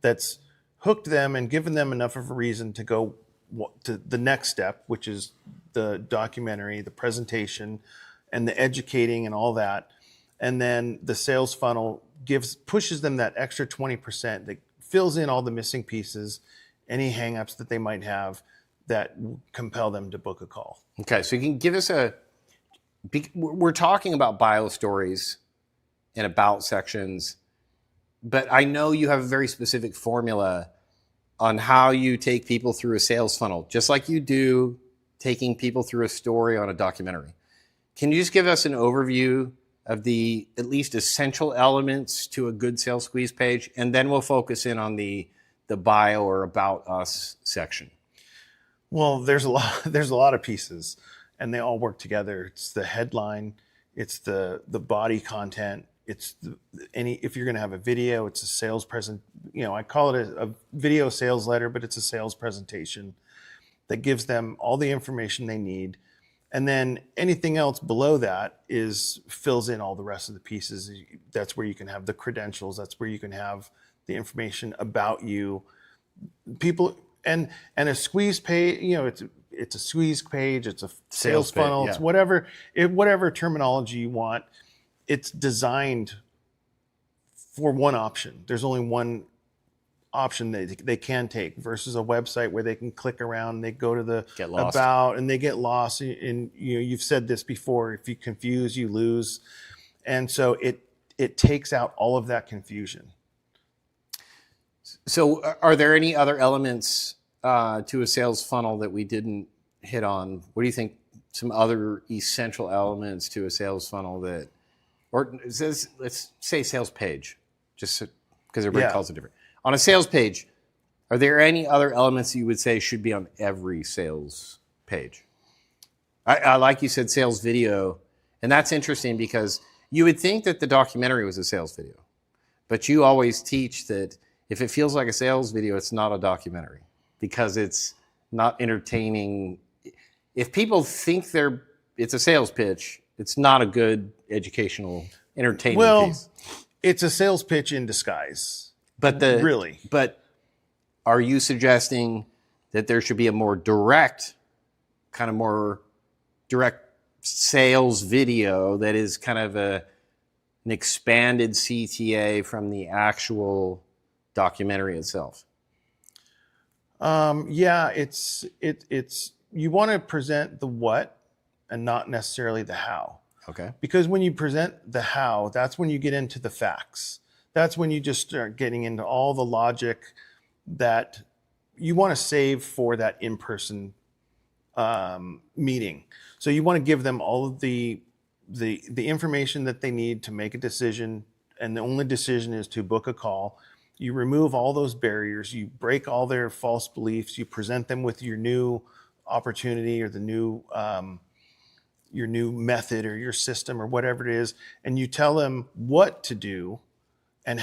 that's hooked them and given them enough of a reason to go to the next step, which is the documentary, the presentation, and the educating and all that. And then the sales funnel pushes them that extra 20% that fills in all the missing pieces, any hangups that they might have that compel them to book a call. Okay, so you can give us we're talking about bio stories and about sections, but I know you have a very specific formula on how you take people through a sales funnel, just like you do taking people through a story on a documentary. Can you just give us an overview of the at least essential elements to a good sales squeeze page, and then we'll focus in on the bio or about us section? Well, there's a lot of pieces, and they all work together. It's the headline, it's the body content, it's if you're going to have a video, it's a sales present. I call it a video sales letter, but it's a sales presentation that gives them all the information they need, and then anything else below that fills in all the rest of the pieces. That's where you can have the credentials. That's where you can have the information about you, people. And a squeeze page, it's a squeeze page, it's a sales funnel, it's whatever terminology you want. It's designed for one option. There's only one option they can take versus a website where they can click around, they go to the about, and they get lost. And you've said this before, if you confuse, you lose. And so it takes out all of that confusion. So are there any other elements to a sales funnel that we didn't hit on? What do you think some other essential elements to a sales funnel let's say sales page, just because everybody calls it different. On a sales page, are there any other elements you would say should be on every sales page? I like you said sales video, and that's interesting because You would think that the documentary was a sales video, but you always teach that if it feels like a sales video, it's not a documentary because it's not entertaining. If people think it's a sales pitch, it's not a good educational, entertaining piece. It's a sales pitch in disguise. But But are you suggesting that there should be a more direct sales video that is kind of an expanded CTA from the actual documentary itself? Yeah, it's you want to present the what and not necessarily the how. Okay. Because when you present the how, that's when you get into the facts. That's when you just start getting into all the logic that you want to save for that in-person meeting. So you want to give them all of the information that they need to make a decision, and the only decision is to book a call. You remove all those barriers, you break all their false beliefs, you present them with your new opportunity or the new your new method or your system or whatever it is, and you tell them what to do and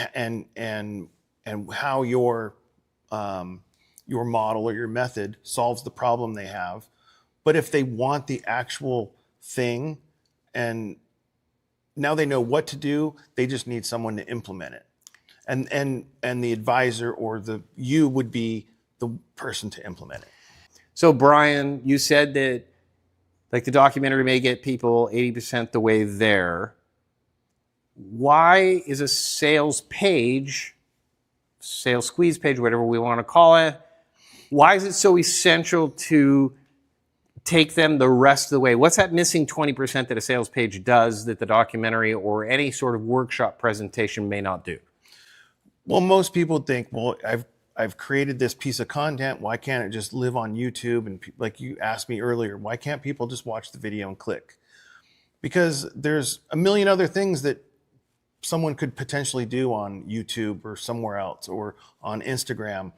how your model or your method solves the problem they have. But if they want the actual thing, and now they know what to do, they just need someone to implement it. And the advisor or you would be the person to implement it. So Brian, you said that like the documentary may get people 80% the way there. Why is a sales page, sales squeeze page, whatever we want to call it, why is it so essential to take them the rest of the way? What's that missing 20% that a sales page does that the documentary or any sort of workshop presentation may not do? Well, most people think, well, I've created this piece of content. Why can't it just live on YouTube? And like you asked me earlier, why can't people just watch the video and click? Because there's a million other things that someone could potentially do on YouTube or somewhere else or on Instagram,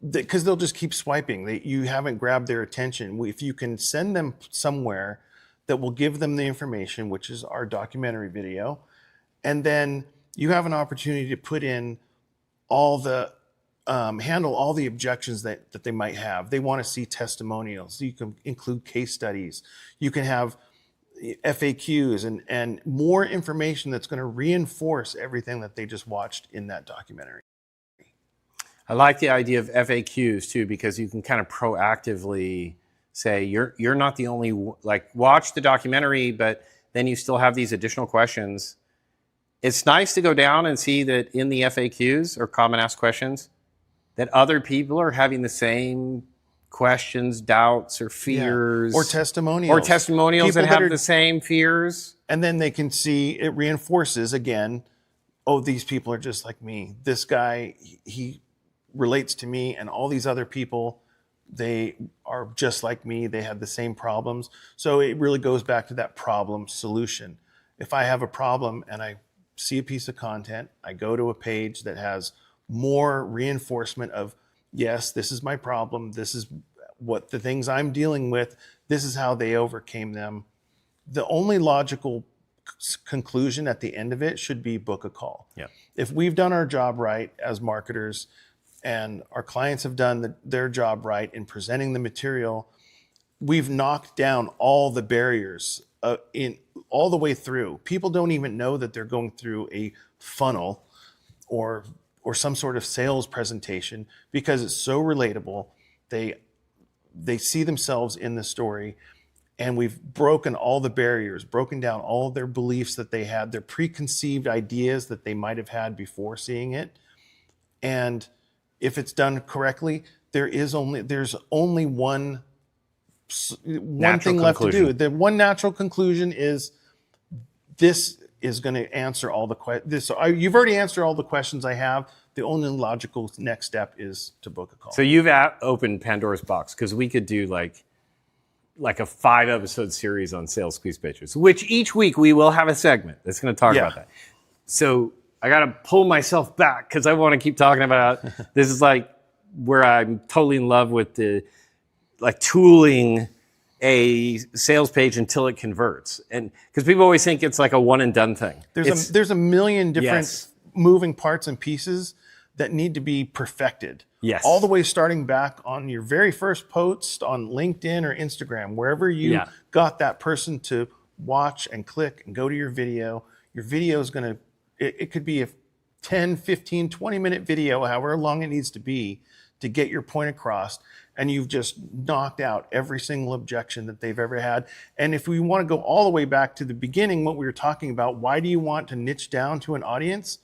because they'll just keep swiping. You haven't grabbed their attention. If you can send them somewhere that will give them the information, which is our documentary video, and then you have an opportunity to put in all the handle all the objections that they might have. They want to see testimonials. You can include case studies. You can have FAQs and more information that's going to reinforce everything that they just watched in that documentary. I like the idea of FAQs too, because you can kind of proactively say you're not the only, like, watch the documentary, but then you still have these additional questions. It's nice to go down and see that in the FAQs or common asked questions that other people are having the same questions, doubts, or fears. Yeah. Or testimonials. That have the same fears. And then they can see it reinforces again, oh, these people are just like me. This guy, he relates to me, and all these other people, they are just like me. They have the same problems. So it really goes back to that problem solution. If I have a problem and I see a piece of content, I go to a page that has more reinforcement of, yes, this is my problem. This is what the things I'm dealing with. This is how they overcame them. The only logical conclusion at the end of it should be book a call. Yeah. If we've done our job right as marketers and our clients have done their job right in presenting the material, we've knocked down all the barriers in all the way through. People don't even know that they're going through a funnel or some sort of sales presentation because it's so relatable. They see themselves in the story, and we've broken all the barriers, broken down all of their beliefs that they had, their preconceived ideas that they might have had before seeing it. And if it's done correctly, there's only one thing left to do. The one natural conclusion is this is going to answer all the questions. You've already answered all the questions I have. The only logical next step is to book a call. So you've opened Pandora's box, because we could do like a 5-episode series on sales squeeze pages, which each week we will have a segment that's going to talk about that. So I got to pull myself back because I want to keep talking about this is like where I'm totally in love with the like tooling a sales page until it converts. And because people always think it's like a one and done thing. There's a million different Yes. moving parts and pieces that need to be perfected. Yes. All the way starting back on your very first post on LinkedIn or Instagram, wherever you got that person to watch and click and go to your video. Your video is going to, it could be a 10, 15, 20-minute video, however long it needs to be to get your point across. And you've just knocked out every single objection that they've ever had. And if we want to go all the way back to the beginning, what we were talking about, why do you want to niche down to an audience?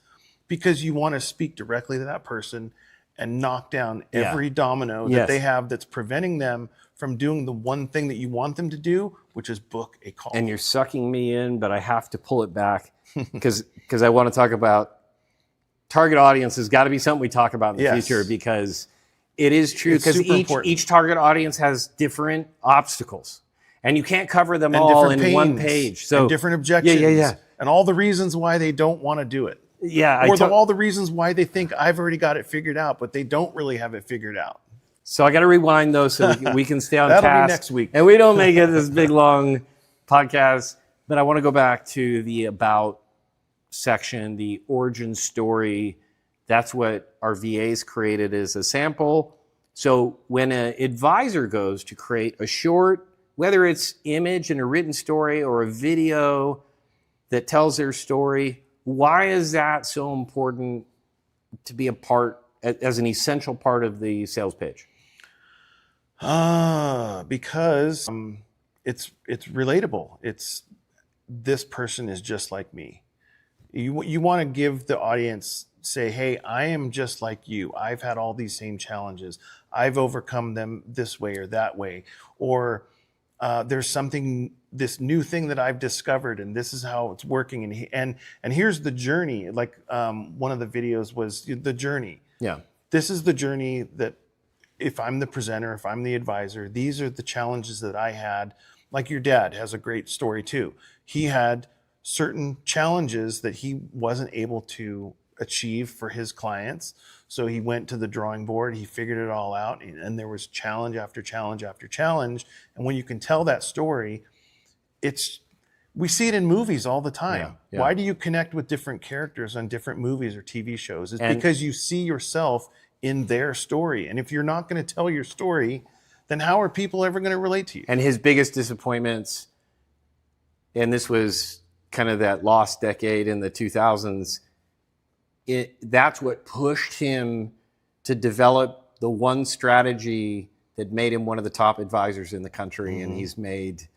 Because you want to speak directly to that person and knock down every domino that they have that's preventing them from doing the one thing that you want them to do, which is book a call. And you're sucking me in, but I have to pull it back because I want to talk about target audience has got to be something we talk about in the future, because it is true, because each target audience has different obstacles and you can't cover them and all in pains, one page. So and different objections and all the reasons why they don't want to do it. Yeah. Or all the reasons why they think I've already got it figured out, but they don't really have it figured out. So I got to rewind those so we can stay on That'll task. be next week. And we don't make it this big, long podcast, but I want to go back to the about section, the origin story. That's what our VAs created as a sample. So when an advisor goes to create a short, whether it's image in a written story or a video that tells their story, why is that so important to be a part, as an essential part of the sales page? Because it's relatable. It's, this person is just like me. You want to give the audience, say, hey, I am just like you. I've had all these same challenges. I've overcome them this way or that way. Or there's something, this new thing that I've discovered, and this is how it's working. And here's the journey. Like one of the videos was the journey. Yeah. This is the journey that, if I'm the presenter, if I'm the advisor, these are the challenges that I had. Like your dad has a great story too. He had certain challenges that he wasn't able to achieve for his clients. So he went to the drawing board, he figured it all out, and there was challenge after challenge after challenge. And when you can tell that story, we see it in movies all the time. Yeah. Why do you connect with different characters on different movies or TV shows? It's because you see yourself in their story. And if you're not going to tell your story, then how are people ever going to relate to you? And his biggest disappointments, and this was kind of that lost decade in the 2000s, that's what pushed him to develop the one strategy that made him one of the top advisors in the country. Mm-hmm. And he's made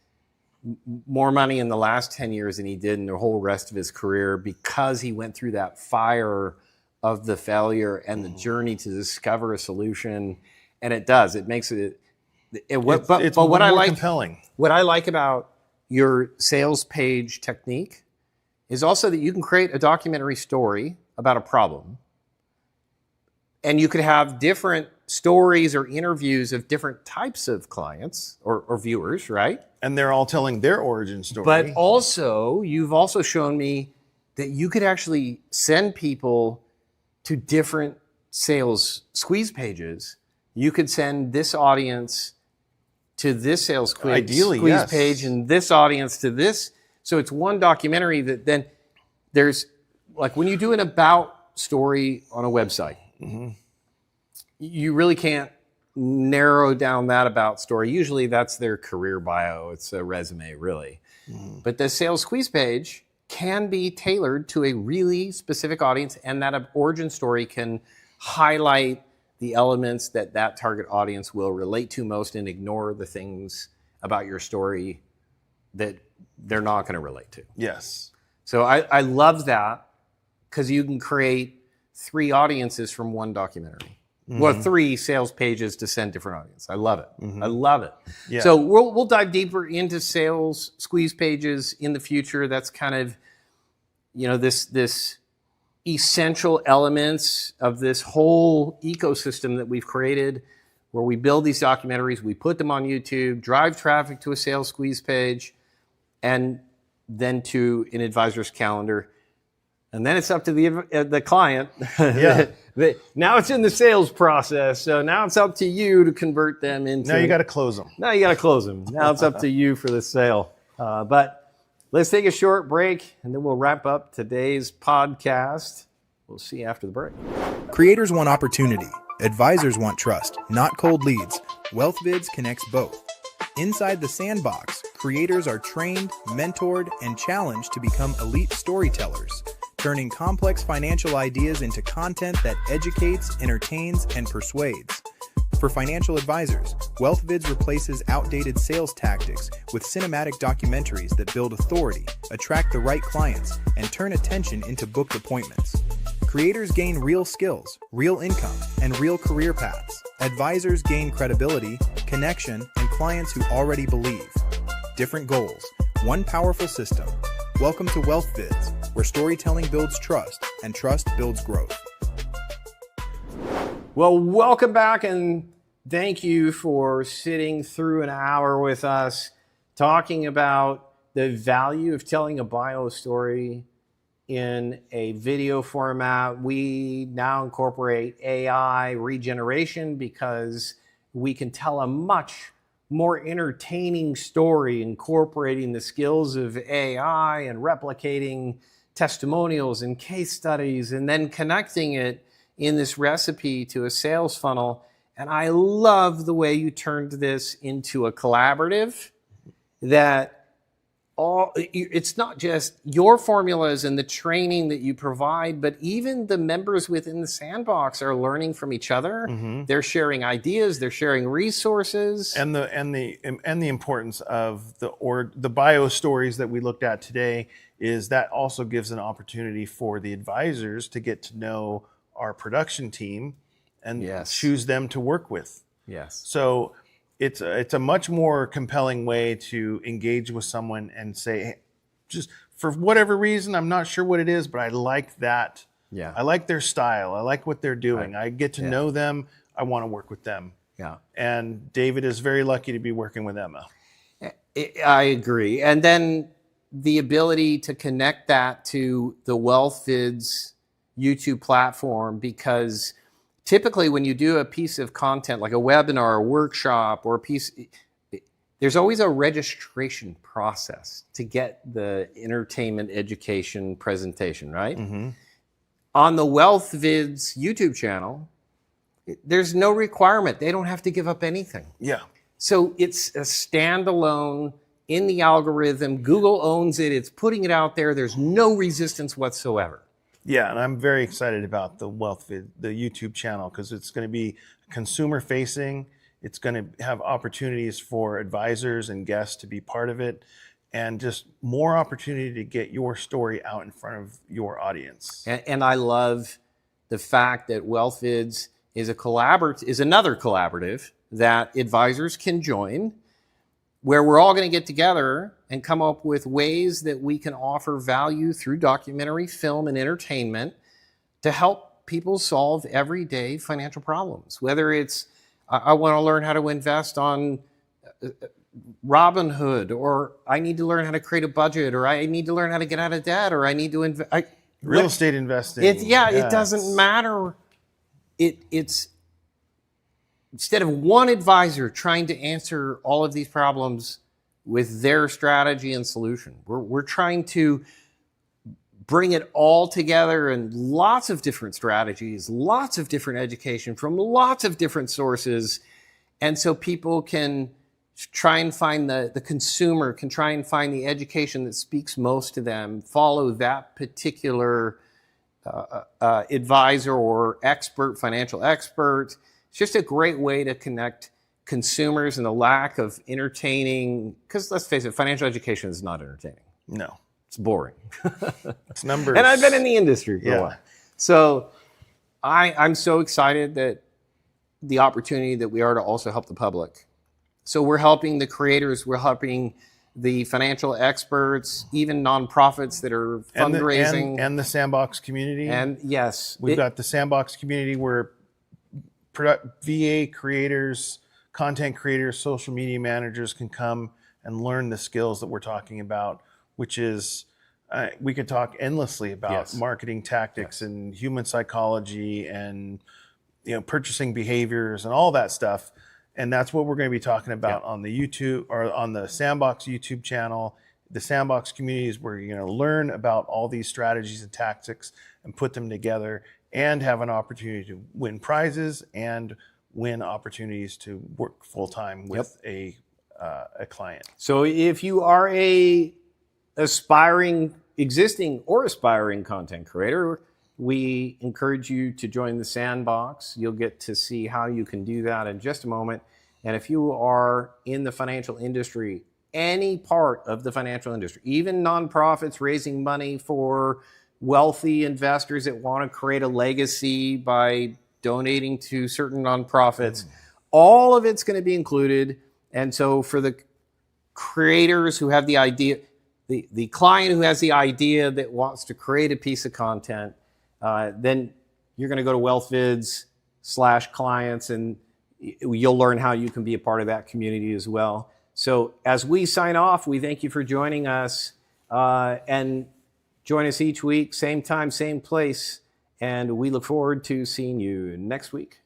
more money in the last 10 years than he did in the whole rest of his career, because he went through that fire of the failure and the journey to discover a solution. And it does. It makes it what I like, compelling. What I like about your sales page technique is also that you can create a documentary story about a problem, and you could have different stories or interviews of different types of clients or viewers, right? And they're all telling their origin story. But also, you've also shown me that you could actually send people to different sales squeeze pages. You could send this audience to this sales squeeze page, and this audience to this. So it's one documentary that then there's, like when you do an about story on a website, you really can't narrow down that about story. Usually that's their career bio. It's a resume, really. But the sales squeeze page can be tailored to a really specific audience, and that origin story can highlight the elements that target audience will relate to most and ignore the things about your story that they're not going to relate to. Yes. So I love that, because you can create 3 audiences from one documentary. Well, 3 sales pages to send different audience. I love it. I love it. Yeah. So we'll dive deeper into sales squeeze pages in the future. That's kind of, this essential elements of this whole ecosystem that we've created, where we build these documentaries, we put them on YouTube, drive traffic to a sales squeeze page, and then to an advisor's calendar. And then it's up to the client. Yeah. Now it's in the sales process. So now it's up to you to convert them into. Now you got to close them. Now you got to close them. Now it's up to you for the sale. But let's take a short break and then we'll wrap up today's podcast. We'll see you after the break. Creators want opportunity. Advisors want trust, not cold leads. WealthVids connects both. Inside the Sandbox, creators are trained, mentored, and challenged to become elite storytellers, turning complex financial ideas into content that educates, entertains, and persuades. For financial advisors, WealthVids replaces outdated sales tactics with cinematic documentaries that build authority, attract the right clients, and turn attention into booked appointments. Creators gain real skills, real income, and real career paths. Advisors gain credibility, connection, and clients who already believe. Different goals, one powerful system. Welcome to WealthVids, where storytelling builds trust and trust builds growth. Well, welcome back and thank you for sitting through an hour with us talking about the value of telling a bio story in a video format. We now incorporate AI regeneration because we can tell a much more entertaining story incorporating the skills of AI and replicating testimonials and case studies and then connecting it in this recipe to a sales funnel. And I love the way you turned this into a collaborative that it's not just your formulas and the training that you provide, but even the members within the Sandbox are learning from each other. Mm-hmm. They're sharing ideas, they're sharing resources. And the importance of the bio stories that we looked at today is that also gives an opportunity for the advisors to get to know our production team and choose them to work with. Yes. So it's a much more compelling way to engage with someone and say, hey, just for whatever reason, I'm not sure what it is, but I like that. Yeah. I like their style. I like what they're doing. I get to know them. I want to work with them. Yeah. And David is very lucky to be working with Emma. I agree. And then the ability to connect that to the WealthVids YouTube platform, because typically when you do a piece of content like a webinar, a workshop, or a piece, there's always a registration process to get the entertainment education presentation, right? Mm-hmm. On the WealthVids YouTube channel, there's no requirement. They don't have to give up anything. Yeah. So it's a standalone in the algorithm. Google owns it. It's putting it out there. There's no resistance whatsoever. Yeah, and I'm very excited about the WealthVid, the YouTube channel, because it's going to be consumer facing. It's going to have opportunities for advisors and guests to be part of it, and just more opportunity to get your story out in front of your audience. And I love the fact that WealthVids is another collaborative that advisors can join, where we're all going to get together and come up with ways that we can offer value through documentary, film, and entertainment to help people solve everyday financial problems. Whether it's, I want to learn how to invest on Robinhood, or I need to learn how to create a budget, or I need to learn how to get out of debt, or I need to invest. Real estate investing. It doesn't matter. It's instead of one advisor trying to answer all of these problems with their strategy and solution, we're trying to bring it all together in lots of different strategies, lots of different education from lots of different sources. And so people can try and find the consumer can try and find the education that speaks most to them, follow that particular advisor or expert, financial expert. It's just a great way to connect consumers and the lack of entertaining, because let's face it, financial education is not entertaining. No. It's boring. It's numbers. And I've been in the industry for a while. So I'm so excited that the opportunity that we are to also help the public. So we're helping the creators, we're helping the financial experts, even nonprofits that are fundraising. And the Sandbox community. And yes. We've got the Sandbox community where VA creators, content creators, social media managers can come and learn the skills that we're talking about, which is we could talk endlessly about Yes. marketing tactics and human psychology and purchasing behaviors and all that stuff. And that's what we're going to be talking about on the YouTube or on the Sandbox YouTube channel. The Sandbox community is where you're going to learn about all these strategies and tactics and put them together and have an opportunity to win prizes and win opportunities to work full time with a client. So if you are a existing or aspiring content creator, we encourage you to join the Sandbox. You'll get to see how you can do that in just a moment. And if you are in the financial industry, any part of the financial industry, even nonprofits raising money for wealthy investors that want to create a legacy by donating to certain nonprofits, all of it's going to be included. And so for the creators who have the idea, the client who has the idea that wants to create a piece of content, then you're going to go to wealthvids/clients and you'll learn how you can be a part of that community as well. So as we sign off, we thank you for joining us, and join us each week, same time, same place. And we look forward to seeing you next week.